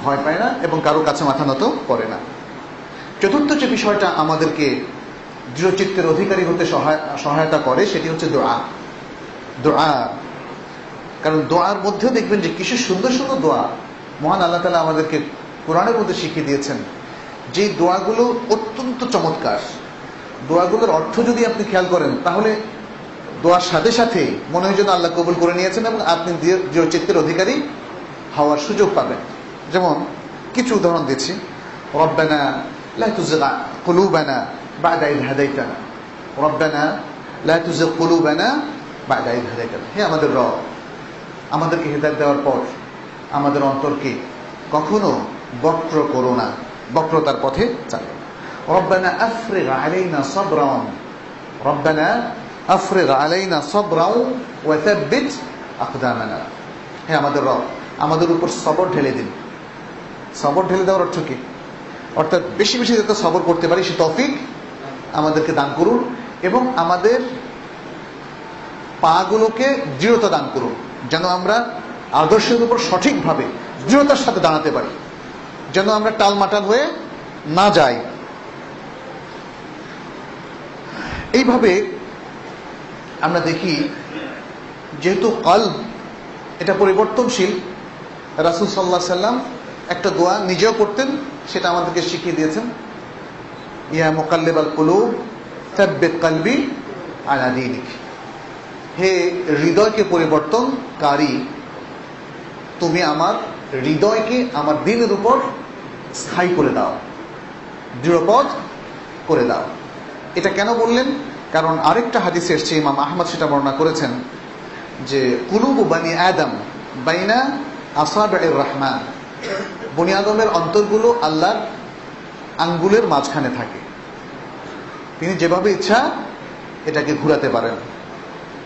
ভয় পায় না এবং কারো কাছে মাথা নত করে না। চতুর্থ যে বিষয়টা আমাদেরকে দৃঢ়চিত্তের অধিকারী হতে সহায়তা করে সেটি হচ্ছে দোয়া। দোয়া, কারণ দোয়ার মধ্যেও দেখবেন যে কিছু সুন্দর সুন্দর দোয়া মহান আল্লাহ তাআলা আমাদেরকে কোরআনের মধ্যে শিখিয়ে দিয়েছেন, যে দোয়াগুলো অত্যন্ত চমৎকার। দোয়াগুলোর অর্থ যদি আপনি খেয়াল করেন তাহলে দোয়ার সাথে সাথে মনে হয় যেন আল্লাহ কবুল করে নিয়েছেন এবং আপনি দৃঢ়চিত্তের অধিকারী হওয়ার সুযোগ পাবেন। যেমন কিছু উদাহরণ দিচ্ছি। রব্বানা লা তুযিগ কুলুবানা বা'দা ইয হাদাইতানা, রব্বানা লা তুযিগ কুলুবানা বা'দা ইয হাদাইতানা। হে আমাদের রব, আমাদেরকে হেদায়েত দেওয়ার পর আমাদের অন্তরকে কখনো বক্র করো না, বক্রতার পথে চালো না। রব্বানা আফরিগ আলাইনা সাবরান, রব্বানা আফরিগ আলাইনা সাবরান ওয়া থাব্বিত আকদামানা। হে আমাদের রব, আমাদের উপর সবর ঢেলে দিন। সবর ঢেলে দেওয়ার অর্থ কি? অর্থাৎ বেশি বেশি যাতে সবর করতে পারি সে তৌফিক আমাদেরকে দান করুন এবং আমাদের পাগুলোকে দৃঢ়তা দান করুন, যেন আমরা আদর্শের উপর সঠিকভাবে দৃঢ়তার সাথে দাঁড়াতে পারি, যেন আমরা টালমাটাল হয়ে না যাই। এইভাবে আমরা দেখি যেহেতু কলব এটা পরিবর্তনশীল, রাসূল সাল্লাল্লাহু আলাইহি সাল্লাম একটা দোয়া নিজেও করতেন, সেটা আমাদেরকে শিখিয়ে দিয়েছেন। ইয়া মুকাল্লিবাল কুলুব সাব্বিত কলবি আলা দীনিক। হে হৃদয়কে পরিবর্তনকারী, তুমি আমার হৃদয়কে আমার দ্বীনের উপর স্থায়ী করে দাও, দৃঢ়পদ করে দাও। এটা কেন বললেন? কারণ আরেকটা হাদিসে এসেছে, ইমাম আহমদ সেটা বর্ণনা করেছেন, যে কুলুবু বানি আদম বাইনা আসাবির রহমান, বনি আদমের অন্তরগুলো আল্লাহর আঙ্গুলের মাঝখানে থাকে, তিনি যেভাবে ইচ্ছা এটাকে ঘুরাতে পারেন।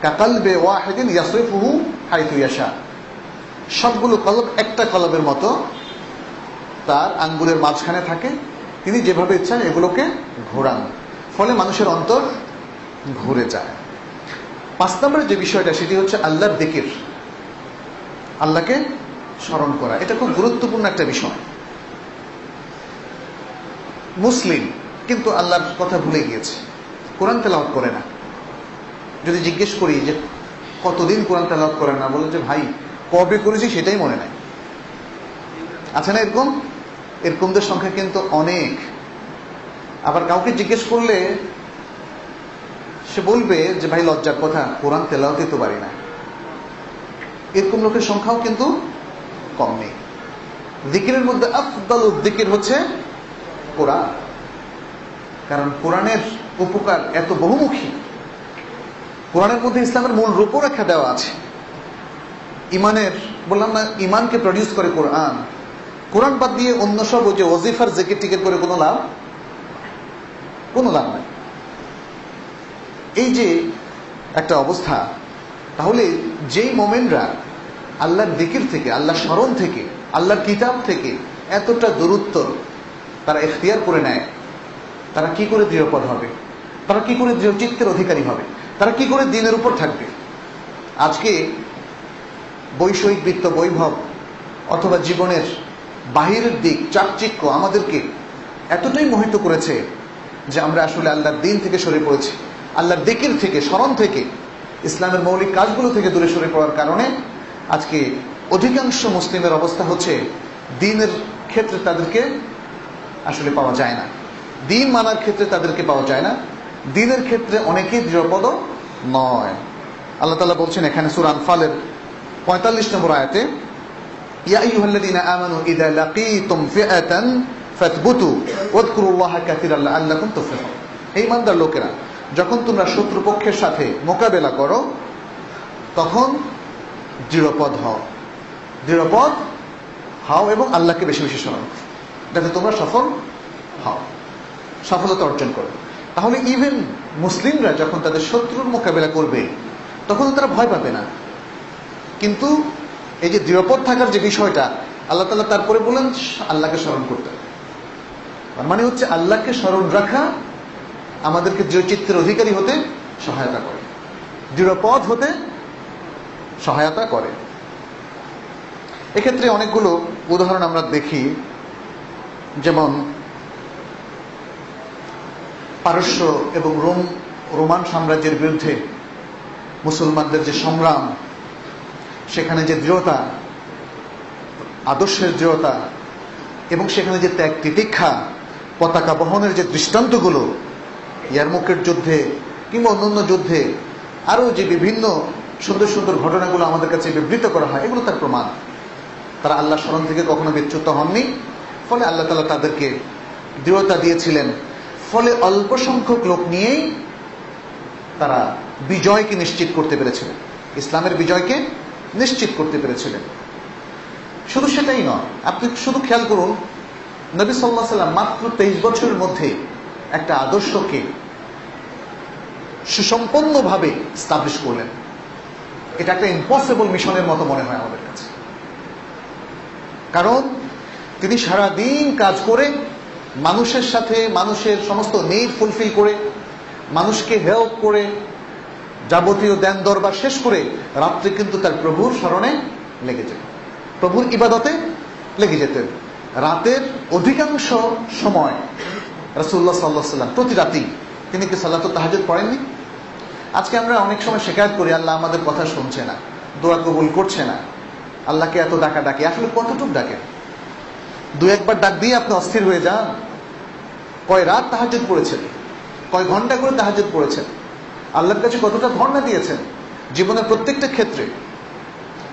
কাকালবে ওয়াহিদিন ইয়াসরিফুহু হাইথু ইয়াশা, সবগুলো কলব একটা কলবের মতো তার আঙ্গুলের মাঝখানে থাকে, তিনি যেভাবে ইচ্ছা এগুলোকে ঘোরান, ফলে মানুষের অন্তর ঘুরে যায়। 5 নম্বরের যে বিষয়টা সেটি হচ্ছে আল্লাহর যিকির, আল্লাহকে স্মরণ করা। এটা খুব গুরুত্বপূর্ণ একটা বিষয়। মুসলিম কিন্তু আল্লাহর কথা ভুলে গিয়েছে, কোরআন তেলাওয়াত করে না। যদি জিজ্ঞেস করি যে কতদিন কোরআন তেলাওয়াত করে না, বলে যে ভাই কবে করেছি সেটাই মনে নাই। আছে না এরকম? এরকমদের সংখ্যা কিন্তু অনেক। আবার কাউকে জিজ্ঞেস করলে সে বলবে যে ভাই লজ্জার কথা, কোরআন তেলাওয়াতই তো পারি না। এরকম লোকের সংখ্যাও কিন্তু কম নেই। যিকিরের মধ্যে আফদালুল যিকির হচ্ছে কোরআন, কারণ কোরআনের উপকার এত বহুমুখী। কোরআনের মধ্যে ইসলামের মূল রূপরেখা দেওয়া আছে। ইমানের, বললাম না, ইমানকে প্রডিউস করে কোরআন। কোরআন বাদ দিয়ে অন্য সব ওই যে ওয়াজিফার জিকির টিকির করে কোনো লাভ নাই। এই যে একটা অবস্থা, তাহলে যেই মোমেনরা আল্লাহর যিকির থেকে, আল্লাহর স্মরণ থেকে, আল্লাহর কিতাব থেকে এতটা দূরত্ব তারা ইখতিয়ার করে নেয়, তারা কি করে দৃঢ়পদ হবে? তারা কি করে দৃঢ়চিত্তের অধিকারী হবে? তারা কি করে দ্বীনের উপর থাকবে? আজকে বৈষয়িক বৃত্ত, বৈভব অথবা জীবনের বাহিরের দিক, চাকচিক্য আমাদেরকে এতটাই মোহিত করেছে যে আমরা আসলে আল্লাহর দ্বীন থেকে সরে পড়েছি, আল্লাহর যিকির থেকে, স্মরণ থেকে, ইসলামের মৌলিক কাজগুলো থেকে দূরে সরে পড়ার কারণে আজকে অধিকাংশ মুসলিমের অবস্থা হচ্ছে দ্বীনের ক্ষেত্রে তাদেরকে আসলে পাওয়া যায় না, দ্বীন মানার ক্ষেত্রে তাদেরকে পাওয়া যায় না, দ্বীনের ক্ষেত্রে অনেকেই দৃঢ়পদ নয়। আল্লাহ তাআলা বলছেন এখানে সূরা আনফালের 45 নম্বর আয়াতে, ইয়া আইয়ুহাল্লাযীনা আমানু ইযা লাকীতুম ফিআতান ফাথবুতু ওয়াযকুরুল্লাহা কাসীরান লাআল্লাকুম তুফলিহুন। হে ঈমানদার লোকেরা, যখন তোমরা শত্রুপক্ষের সাথে মোকাবেলা করো তখন দৃঢ়পদ হও এবং আল্লাহকে বেশি বেশি স্মরণ করো, যাতে তোমরা সফল হও, সফলতা অর্জন করো। তাহলে ইভেন মুসলিমরা যখন তাদের শত্রুর মোকাবেলা করবে তখন তারা ভয় পাবে না। কিন্তু এই যে দৃঢ়পদ থাকার যে বিষয়টা, আল্লাহ তাআলা তারপরে বলেন আল্লাহকে স্মরণ করতে। তার মানে হচ্ছে আল্লাহকে স্মরণ রাখা আমাদেরকে দৃঢ়চিত্তের অধিকারী হতে সহায়তা করে, দৃঢ়পদ হতে সহায়তা করে। এক্ষেত্রে অনেকগুলো উদাহরণ আমরা দেখি, যেমন পারস্য এবং রোমান সাম্রাজ্যের বিরুদ্ধে মুসলমানদের যে সংগ্রাম, সেখানে যে দৃঢ়তা, আদর্শের দৃঢ়তা, এবং সেখানে যে ত্যাগ তিতিক্ষা, পতাকা বহনের যে দৃষ্টান্তগুলো, ইয়ারমুকের যুদ্ধে কিংবা অন্যান্য যুদ্ধে আরও যে বিভিন্ন সুন্দর সুন্দর ঘটনাগুলো আমাদের কাছে বিবৃত করা হয়, এগুলো তার প্রমাণ। তারা আল্লাহ স্মরণ থেকে কখনো বিচ্যুত হননি, ফলে আল্লাহ তাআলা তাদেরকে দৃঢ়তা দিয়েছিলেন। ফলে অল্প সংখ্যক লোক নিয়েই তারা বিজয়কে নিশ্চিত করতে পেরেছিলেন, ইসলামের বিজয়কে নিশ্চিত করতে পেরেছিলেন। শুধু সেটাই নয়, আপনি শুধু খেয়াল করুন, নবী সাল্লাল্লাহু আলাইহি ওয়াসাল্লাম মাত্র 23 বছরের মধ্যে একটা আদর্শকে সুসম্পন্নভাবে স্টাবলিশ করলেন। এটা একটা ইম্পসিবল মিশনের মতো মনে হয় আমাদের কাছে, কারণ তিনি সারাদিন কাজ করে মানুষের সাথে মানুষের সমস্ত নিড ফুলফিল করে, মানুষকে হেল্প করে, যাবতীয় দেন দরবার শেষ করে রাত্রে কিন্তু তার প্রভুর স্মরণে লেগে যেতেন, প্রভুর ইবাদতে লেগে যেতেন। রাতের অধিকাংশ সময় রাসূলুল্লাহ সাল্লাল্লাহু আলাইহি ওয়াসাল্লাম প্রতি রাতেই তিনি কি সালাতুত তাহাজ্জুদ পড়েননি? আজকে আমরা অনেক সময় শিকায়ত করি আল্লাহ আমাদের কথা শুনছে না, দোয়া কবুল করছে না, আল্লাহকে এত ডাকা ডাকি। আসলে কতটুক ডাকেন? দু একবার ডাক দিয়ে আপনি অস্থির হয়ে যান। কয় রাত তাহাজ্জুদ পড়েছেন, কয় ঘন্টা করে তাহাজ্জুদ পড়েছেন, আল্লাহর কাছে কতটা ধর্ণা দিয়েছেন জীবনের প্রত্যেকটা ক্ষেত্রে।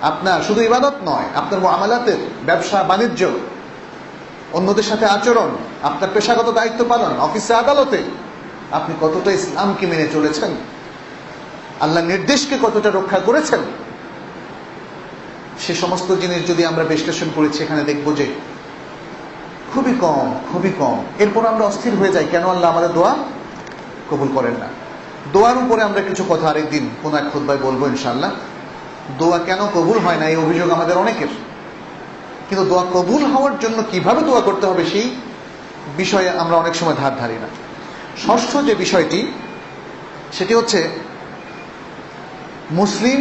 আপনার শুধু ইবাদত নয়, আপনার মুআমালাতের, ব্যবসা বাণিজ্য, অন্যদের সাথে আচরণ, আপনার পেশাগত দায়িত্ব পালন, অফিসে আদালতে আপনি কতটা ইসলামকে মেনে চলেছেন, আল্লাহর নির্দেশকে কতটা রক্ষা করেছেন, সে সমস্ত জিনিস যদি আমরা বিশ্লেষণ করেছি, এখানে দেখবো যে খুবই কম, খুবই কম। এরপর আমরা অস্থির হয়ে যাই, কেন আল্লাহ আমাদের দোয়া কবুল করেন না। দোয়ার উপরে আমরা কিছু কথা আরেকদিন কোন এক খুতবায় বলবো ইনশাআল্লাহ। দোয়া কেন কবুল হয় না, এই অভিযোগ আমাদের অনেকের। কিন্তু দোয়া কবুল হওয়ার জন্য কিভাবে দোয়া করতে হবে সেই বিষয়ে আমরা অনেক সময় ধার ধারি না। ষষ্ঠ যে বিষয়টি, সেটি হচ্ছে মুসলিম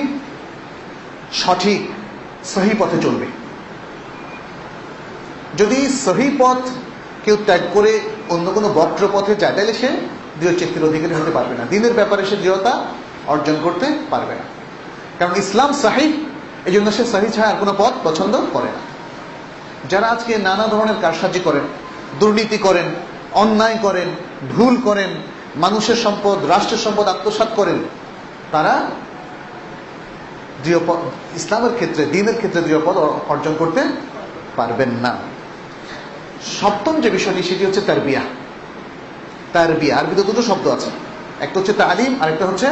সঠিক সহি পথে চলবে। যদি সহি পথ কেউ ত্যাগ করে অন্য কোনো বক্র পথে যায়, তাহলে সে দৃঢ়চিত্তের অধিকারী হতে পারবে না, দিনের ব্যাপারে সে দৃঢ়তা অর্জন করতে পারবে না। কারণ ইসলাম সহিহ, এই জন্য সে সহিহ ছাড়া আর কোনো পথ পছন্দ করে না। যারা আজকে নানা ধরনের কারসাজি করেন, দুর্নীতি করেন, অন্যায় করেন, ভুল করেন, মানুষের সম্পদ, রাষ্ট্রের সম্পদ আত্মসাৎ করেন, তারা দৃঢ়পদ ইসলামের ক্ষেত্রে, দ্বীনের ক্ষেত্রে দৃঢ়পদ অর্জন করতে পারবেন না। সপ্তম যে বিষয়টি, সেটি হচ্ছে তারবিয়া। তারবিয়া, আরবিতে দুটো শব্দ আছে, একটা হচ্ছে তালিম আর একটা হচ্ছে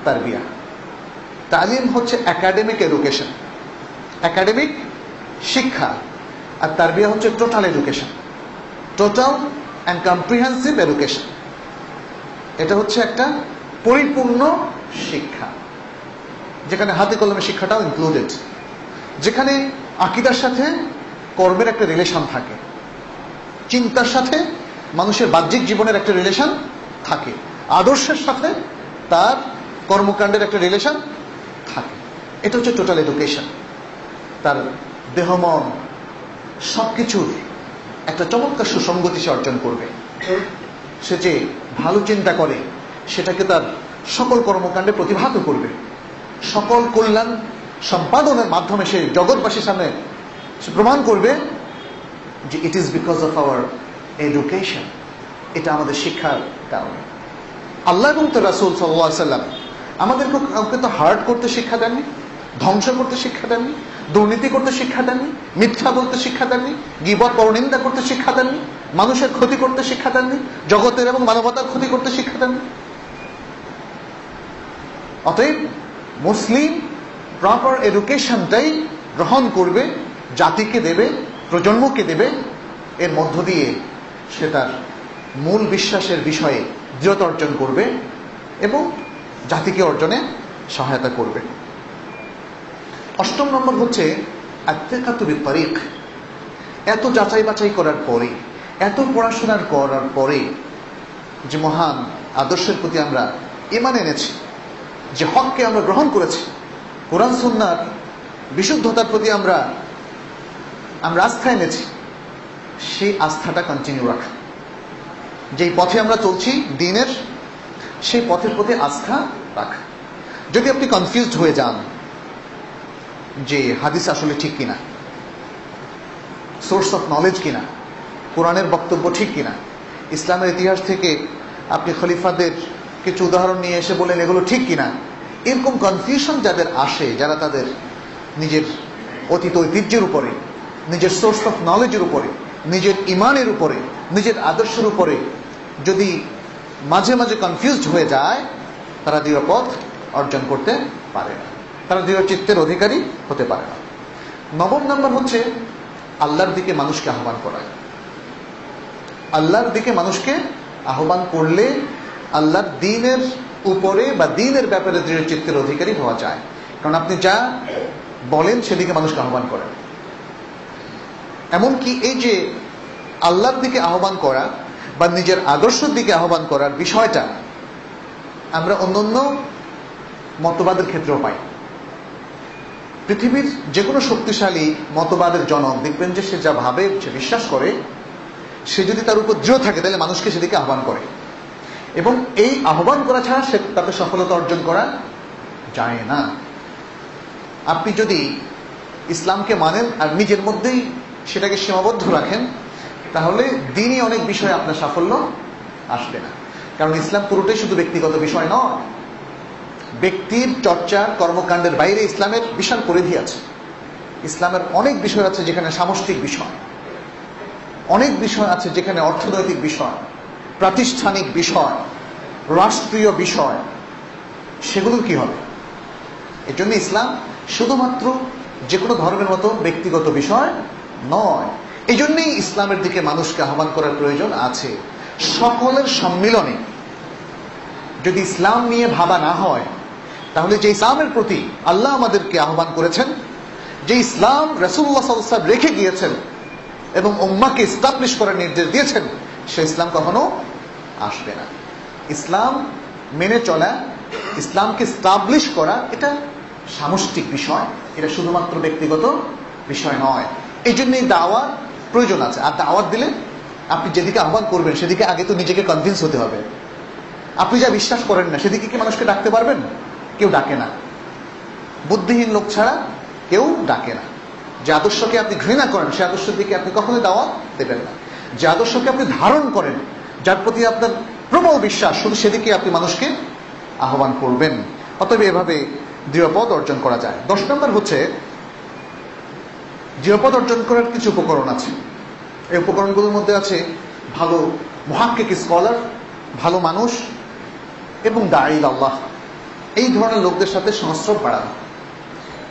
তারবিয়া। তালিম হচ্ছে একাডেমিক এডুকেশন, একাডেমিক শিক্ষা, আর তারবিয়া হচ্ছে total education, total and comprehensive education. এটা হচ্ছে একটা পরিপূর্ণ শিক্ষা, যেখানে হাতে কলমে শিক্ষাটাও ইনক্লুডেড, যেখানে আকীদার সাথে কর্মের একটা রিলেশন থাকে, চিন্তার সাথে মানুষের বাহ্যিক জীবনের একটা রিলেশন থাকে, আদর্শের সাথে তার কর্মকাণ্ডের একটা রিলেশন থাকে। এটা হচ্ছে টোটাল এডুকেশন। তার দেহ মন সবকিছুর একটা চমৎকার সুসংগতি সে অর্জন করবে। সে যে ভালো চিন্তা করে সেটাকে তার সকল কর্মকাণ্ডে প্রতিভাত করবে, সকল কল্যাণ সম্পাদনের মাধ্যমে সে জগৎবাসীর সামনে সে প্রমাণ করবে যে it is because of our education, এটা আমাদের শিক্ষার কারণে। আল্লাহ এবং তার রাসূল সাল্লাল্লাহু আলাইহি ওয়াসাল্লাম আমাদেরকে কাউকে তো হার্ট করতে শিক্ষা দেননি, ধ্বংস করতে শিক্ষা দেননি, দুর্নীতি করতে শিক্ষা দেননি, মিথ্যা বলতে শিক্ষা দেননি, গীবত পরনিন্দা করতে শিক্ষা দেননি, মানুষের ক্ষতি করতে শিক্ষা দেননি, জগতের এবং মানবতার ক্ষতি করতে শিক্ষা দেননি। অতএব মুসলিম প্রপার এডুকেশনটাই গ্রহণ করবে, জাতিকে দেবে, প্রজন্মকে দেবে, এর মধ্য দিয়ে সে তার মূল বিশ্বাসের বিষয়ে দৃঢ়তা অর্জন করবে এবং জাতিকে অর্জনে সহায়তা করবে। অষ্টম নম্বর হচ্ছে আত্মিকাতু বিত্তারিক। এত যাচাই বাছাই করার পরে, এত পড়াশোনার করার পরে যে মহান আদর্শের প্রতি আমরা ঈমান এনেছি, যে হককে আমরা গ্রহণ করেছি, কোরআন সুন্নাহর বিশুদ্ধতার প্রতি আমরা আমরা আস্থা এনেছি, সেই আস্থাটা কন্টিনিউ রাখা। যেই পথে আমরা চলছি দ্বীনের, সেই পথের প্রতি আস্থা রাখা। যদি আপনি কনফিউজড হয়ে যান যে হাদিস আসলে ঠিক কিনা, সোর্স অফ নলেজ কিনা, কোরআনের বক্তব্য ঠিক কিনা, ইসলামের ইতিহাস থেকে আপনি খলিফাদের কিছু উদাহরণ নিয়ে এসে বলেন এগুলো ঠিক কিনা, এরকম কনফিউশন যাদের আসে, যারা তাদের নিজের অতীত ঐতিহ্যের উপরে, নিজের সোর্স অফ নলেজের উপরে, নিজের ইমানের উপরে, নিজের আদর্শের উপরে যদি মাঝে মাঝে কনফিউজড হয়ে যায়, তারা দৃঢ় পথ অর্জন করতে পারে না, তারা দৃঢ় চিত্তের অধিকারী হতে পারে না। 9 নম্বর হচ্ছে আল্লাহর দিকে মানুষকে আহ্বান করা। আল্লাহর দিকে মানুষকে আহ্বান করলে আল্লাহর দ্বীনের উপরে বা দ্বীনের ব্যাপারে দৃঢ় চিত্তের অধিকারী হওয়া যায়। কারণ আপনি যা বলেন সেদিকে মানুষকে আহ্বান করেন। এমনকি এই যে আল্লাহর দিকে আহ্বান করা বা নিজের আদর্শের দিকে আহ্বান করার বিষয়টা আমরা অন্যান্য মতবাদের ক্ষেত্রেও পাই। পৃথিবীর যে কোনো শক্তিশালী মতবাদের জনক দেখবেন যে সে যা ভাবে, সে বিশ্বাস করে, সে যদি তার উপর দৃঢ় থাকে তাহলে মানুষকে সেদিকে আহ্বান করে, এবং এই আহ্বান করা ছাড়া সে তাতে সফলতা অর্জন করা যায় না। আপনি যদি ইসলামকে মানেন আর নিজের মধ্যেই সেটাকে সীমাবদ্ধ রাখেন, তাহলে দিনই অনেক বিষয়ে আপনার সাফল্য আসবে না। কারণ ইসলাম পুরোটাই শুধু ব্যক্তিগত বিষয় নয়। ব্যক্তির চর্চার কর্মকাণ্ডের বাইরে ইসলামের বিশাল পরিধি আছে। ইসলামের অনেক বিষয় আছে যেখানে সামষ্টিক বিষয়, অনেক বিষয় আছে যেখানে অর্থনৈতিক বিষয়, প্রাতিষ্ঠানিক বিষয়, রাষ্ট্রীয় বিষয়, সেগুলো কি হবে? এর জন্য ইসলাম শুধুমাত্র যে কোনো ধর্মের মতো ব্যক্তিগত বিষয় নয়। এই জন্যই ইসলামের দিকে মানুষকে আহ্বান করার প্রয়োজন আছে। সকলের সম্মিলনে যদি ইসলাম নিয়ে ভাবা না হয়, তাহলে যে ইসলামের প্রতি আল্লাহ আমাদেরকে আহ্বান করেছেন, যে ইসলাম রাসূলুল্লাহ সাল্লাল্লাহু আলাইহি ওয়াসাল্লাম রেখে গিয়েছেন এবং উম্মাহকে এস্টাবলিশ করার নির্দেশ দিয়েছেন, সে ইসলাম কখনো আসবে না। ইসলাম মেনে চলা, ইসলামকে এস্টাবলিশ করা, এটা সামষ্টিক বিষয়, এটা শুধুমাত্র ব্যক্তিগত বিষয় নয়। এই জন্যই দাওয়াত প্রয়োজন আছে। আর দাওয়াত দিলে আপনি যেদিকে আহ্বান করবেন সেদিকে আগে তো নিজেকে কনভিন্স হতে হবে। আপনি যা বিশ্বাস করেন না সেদিকে কি মানুষকে ডাকতে পারবেন? কেউ ডাকে না। বুদ্ধিহীন লোক ছাড়া কেউ ডাকে না। যে আদর্শকে আপনি ঘৃণা করেন সে আদর্শের দিকে আপনি কখনোই দাওয়াত দেবেন না। যে আদর্শকে আপনি ধারণ করেন, যার প্রতি আপনার প্রবল বিশ্বাস, শুধু সেদিকে আপনি মানুষকে আহ্বান করবেন। অতএব এভাবে দৃঢ়পদ অর্জন করা যায়। 10 নম্বর হচ্ছে দৃঢ়পদ অর্জন করার কিছু উপকরণ আছে। এই উপকরণগুলোর মধ্যে আছে ভালো মুহাক্কিক স্কলার, ভালো মানুষ এবং দাঈ আল্লাহ, এই ধরনের লোকদের সাথে সংস্রব বাড়ানো,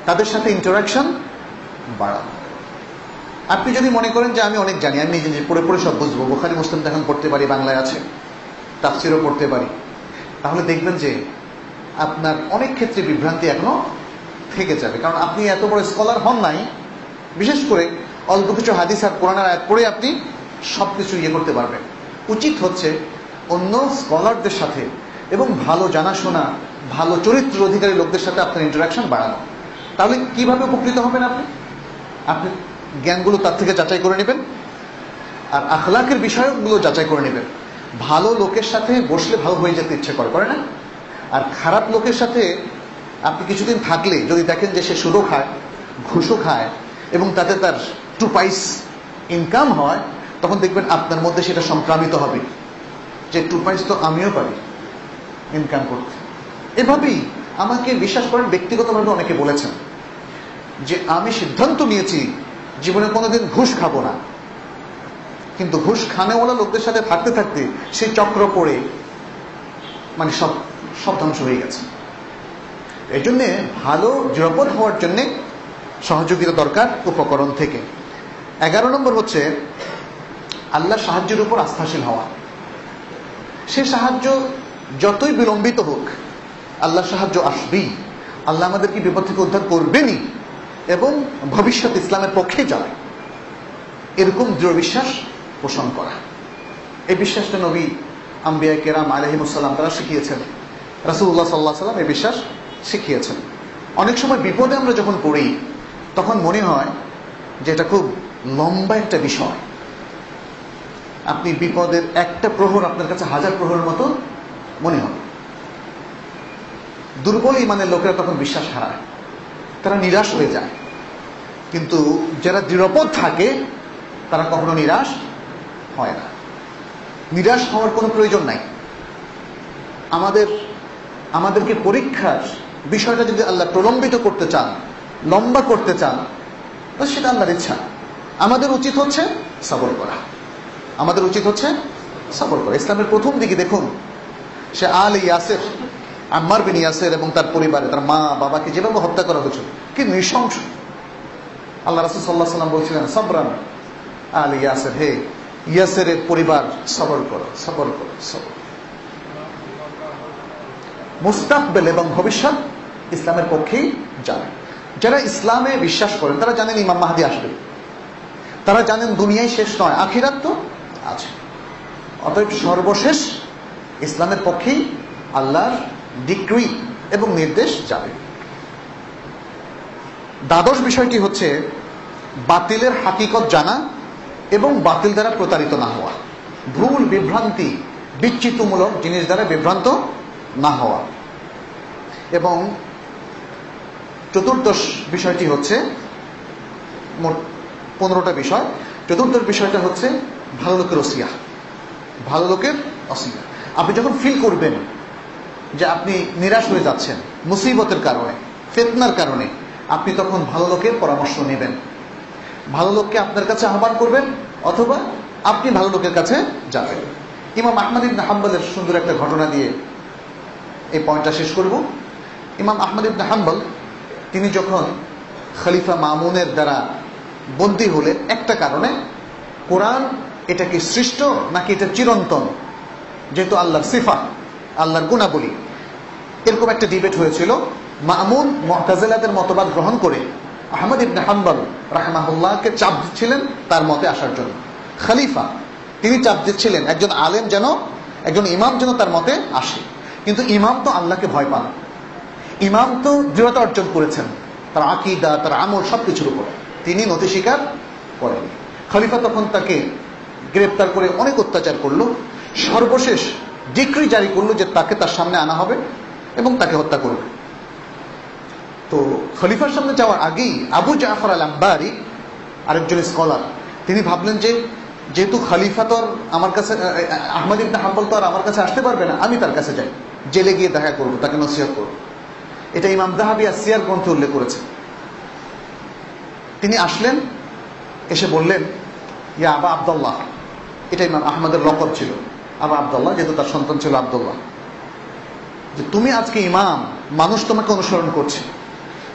তাদের সাথে ইন্টারাকশন বাড়ানো। আপনি যদি মনে করেন যে আমি অনেক জানি, আমি নিজে নিজে পড়ে পড়ে সব বুঝবো, বুখারী মুসলিম এখন পড়তে পারি, বাংলায় আছে, তাফসীরও পড়তে পারি, তাহলে দেখবেন যে আপনার অনেক ক্ষেত্রে বিভ্রান্তি এখনো থেকে যাবে। কারণ আপনি এত বড় স্কলার হন নাই। বিশেষ করে অল্প কিছু হাদিস আর কোরআনের আয়াত পড়ে আপনি সবকিছু করতে পারবেন। উচিত হচ্ছে অন্য স্কলারদের সাথে এবং ভালো জানাশোনা, ভালো চরিত্র অধিকারী লোকদের সাথে আপনার ইন্টারাকশন বাড়ানো। তাহলে কিভাবে উপকৃত হবেন? আপনি জ্ঞানগুলো তার থেকে যাচাই করে নেবেন, আর আখলাকের বিষয়গুলো যাচাই করে নেবেন। ভালো লোকের সাথে বসলে ভালো হয়ে যেতে ইচ্ছে করে না? আর খারাপ লোকের সাথে আপনি কিছুদিন থাকলে যদি দেখেন যে সে সুদও খায়, ঘুষও খায় এবং তাতে তার 2 পয়সা ইনকাম হয়, তখন দেখবেন আপনার মধ্যে সেটা সংক্রামিত হবে যে 2 পয়সা তো আমিও পারি ইনকাম করতে। এভাবেই আমাকে বিশ্বাস করেন, ব্যক্তিগতভাবে অনেকে বলেছেন যে আমি সিদ্ধান্ত নিয়েছি জীবনে কোনোদিন ঘুষ খাবো না, কিন্তু ঘুষ খানেওয়ালা লোকদের সাথে থাকতে থাকতে সেই চক্র পড়ে মানে সব ধ্বংস হয়ে গেছে। এই জন্যে ভালো দৃঢ়পদ হওয়ার জন্যে সহযোগিতা দরকার উপকরণ থেকে। 11 নম্বর হচ্ছে আল্লাহর সাহায্যের উপর আস্থাশীল হওয়া। সে সাহায্য যতই বিলম্বিত হোক, আল্লাহর সাহায্য আসবেই। আল্লাহ আমাদেরকে বিপদ থেকে উদ্ধার করবেনই এবং ভবিষ্যৎ ইসলামের পক্ষে যাবে, এরকম দৃঢ় বিশ্বাস পোষণ করা। এই বিশ্বাসটা নবী আম্বিয়া কেরাম আলাইহিমুস সালাম তারা শিখিয়েছেন, রাসূলুল্লাহ সাল্লাল্লাহু আলাইহি ওয়াসাল্লাম এই বিশ্বাস শিখিয়েছেন। অনেক সময় বিপদে আমরা যখন পড়ি তখন মনে হয় যে এটা খুব লম্বা একটা বিষয়। আপনি বিপদের একটা প্রহর আপনার কাছে 1000 প্রহরের মতো মনে হবে। দুর্বল ইমানের লোকেরা তখন বিশ্বাস হারায়, তারা নিরাশ হয়ে যায়। কিন্তু যারা দৃঢ়পদ থাকে তারা কখনো নিরাশ হয় না। নিরাশ হওয়ার কোনো প্রয়োজন নাই। আমাদেরকে পরীক্ষার বিষয়টা যদি আল্লাহ প্রলম্বিত করতে চান, লম্বা করতে চান, সেটা আল্লাহর ইচ্ছা। আমাদের উচিত হচ্ছে সবর করা। আমাদের উচিত হচ্ছে সবর করা। ইসলামের প্রথম দিকে দেখুন, সে আলে ইয়াসের, আম্মার বিন ইয়াসের এবং তার পরিবারে, তার মা বাবাকে যেভাবে হত্যা করা হয়েছিল, কি নৃশংস। আল্লাহ রাসূল সাল্লাল্লাহু আলাইহি ওয়াসাল্লাম বলছিলেন, সবরান আলে ইয়াসের, হে ইয়াসেরের পরিবার, সবর করো, সবর করো, সবর। মুস্তাকবেল এবং ভবিষ্যৎ ইসলামের পক্ষেই জানে। যারা ইসলামে বিশ্বাস করেন তারা জানেন ইমাম মাহদী আসবে, তারা জানেন দুনিয়ায় শেষ নয়, আখিরাত তো আছে। অতএব সর্বশেষ ইসলামের পক্ষেই আল্লাহর ডিক্রি এবং নির্দেশ যাবে। দ্বাদশ বিষয়টি হচ্ছে বাতিলের হাকিকত জানা এবং বাতিল দ্বারা প্রতারিত না হওয়া, ভুল বিভ্রান্তি বিচ্যুতিমূলক জিনিস দ্বারা বিভ্রান্ত না হওয়া। এবং চতুর্দশ বিষয়টি হচ্ছে, মোট 15টা বিষয়। চতুর্দশ বিষয়টা হচ্ছে ভালো লোকের ওসিয়া। ভালো লোকের ওসিয়া। আপনি যখন ফিল করবেন যে আপনি নিরাশ হয়ে যাচ্ছেন মুসিবতের কারণে, ফিতনার কারণে, আপনি তখন ভালো লোকের পরামর্শ নেবেন। ভালো লোককে আপনার কাছে আহ্বান করবেন অথবা আপনি ভালো লোকের কাছে যাবেন। ইমাম আহমদ ইবনে হাম্বলের সুন্দর একটা ঘটনা দিয়ে এই পয়েন্টটা শেষ করব। ইমাম আহমদ ইবনে হাম্বল তিনি যখন খলিফা মামুনের দ্বারা বন্দী হলেন একটা কারণে, কোরআন এটা কি সৃষ্ট নাকি এটা চিরন্তন, যেহেতু আল্লাহর সিফাত, আল্লাহর গুণাবলী, এরকম একটা ডিবেট হয়েছিল। মামুন মুতাজিলাদের মতবাদ গ্রহণ করে আহমদ ইবনে হাম্বল রাহিমাহুল্লাহকে চাপ দিচ্ছিলেন তার মতে আসার জন্য। খলিফা তিনি চাপ দিচ্ছিলেন একজন আলেম যেন, একজন ইমাম যেন তার মতে আসে। কিন্তু ইমাম তো আল্লাহকে ভয় পান, ইমাম তো দৃঢ়তা অর্জন করেছেন তার আকীদা, তার আমল সবকিছুর উপরে, তিনি নতি স্বীকার করেন। খলিফা তখন তাকে গ্রেপ্তার করে অনেক অত্যাচার করলো, সর্বশেষ ডিক্রি জারি করলো যে তাকে তার সামনে আনা হবে এবং তাকে হত্যা করবে। তো খলিফার সামনে যাওয়ার আগেই আবু জাফর আল আম্বারি, আরেকজন স্কলার, তিনি ভাবলেন যে যেহেতু খলিফা তো আর আমার কাছে, আহমদ ইবনে হাম্বল তো আর আমার কাছে আসতে পারবে না, আমি তার কাছে যাই, জেলে গিয়ে দেখা করব, তাকে নসিহত করব। এটা ইমাম যাহাবী সিয়ার গ্রন্থে উল্লেখ করেছে। তিনি আসলেন, এসে বললেন, ইয়া আবা আব্দুল্লাহ, এটা ইমাম আহমদের লকব ছিল, আবা আব্দুল্লাহ, যেহেতু তার সন্তান ছিল আব্দুল্লাহ, যে তুমি আজকে ইমাম, মানুষ তোমাকে অনুসরণ করছে,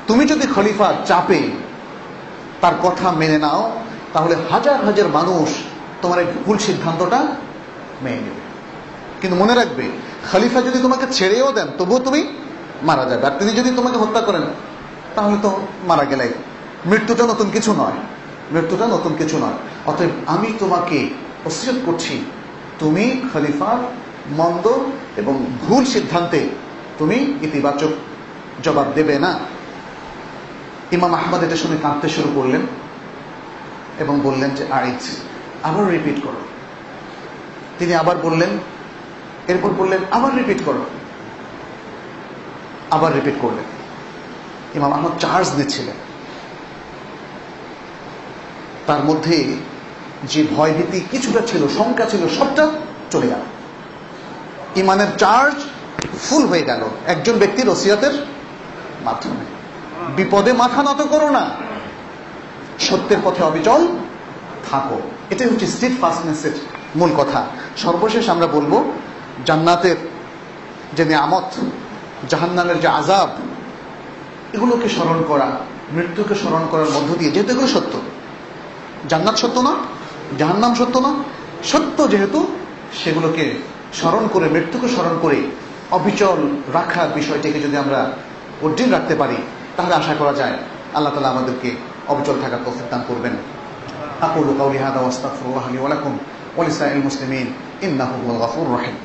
তুমি যদি খলিফার চাপে তার কথা মেনে নাও তাহলে হাজার হাজার মানুষ তোমার এই ভুল সিদ্ধান্তটা মেনে নেবে। কিন্তু মনে রাখবে, খলিফা যদি তোমাকে ছেড়েও দেন তবুও তুমি মারা যাবে, আর তিনি যদি তোমাকে হত্যা করেন তাহলে তো মারা গেলে, মৃত্যুটা নতুন কিছু নয়, মৃত্যুটা নতুন কিছু নয়। অতএব আমি তোমাকে ওসিয়ত করছি, তুমি খলিফার মন্দ এবং ভুল সিদ্ধান্তে তুমি ইতিবাচক জবাব দেবে না। ইমাম আহমদ এটা শুনে কাঁদতে শুরু করলেন এবং বললেন যে আবার রিপিট করো। তিনি আবার বললেন, এরপর বললেন আবার রিপিট করো, আবার রিপিট করলেন। ইমাম আহমদ চার্জ নিচ্ছিলেন, তার মধ্যে যে ভয়ভীতি কিছুটা ছিল, শঙ্কা ছিল, সবটা চলে গেল। ইমানের চার্জ ফুল হয়ে গেল একজন ব্যক্তির ওসিয়তের মাধ্যমে। বিপদে মাথা নত করো না, সত্যের পথে অবিচল থাকো। এটাই হচ্ছে স্টিডফাস্টনেসের মূল কথা। সর্বশেষ আমরা বলবো, জান্নাতের যে নিয়ামত, জাহান্নামের যে আযাব, এগুলোকে স্মরণ করা, মৃত্যুকে স্মরণ করার মধ্য দিয়ে, যেহেতু এগুলো সত্য, জান্নাত সত্য না, জাহান্নাম সত্য না, সত্য যেহেতু, সেগুলোকে স্মরণ করে, মৃত্যুকে স্মরণ করে অবিচল রাখার বিষয়টিকে যদি আমরা অর্জন রাখতে পারি তাহলে আশা করা যায় আল্লাহ তাআলা আমাদেরকে অবিচল থাকার তৌফিক দান করবেন। আকুলু কাওলি হাযা ওয়া আস্তাগফিরুল্লাহ লি ওয়া লাকুম ওয়া লিসাইরিল মুসলিমিন ইন্নাহু হুয়াল গফুরুর রহিম।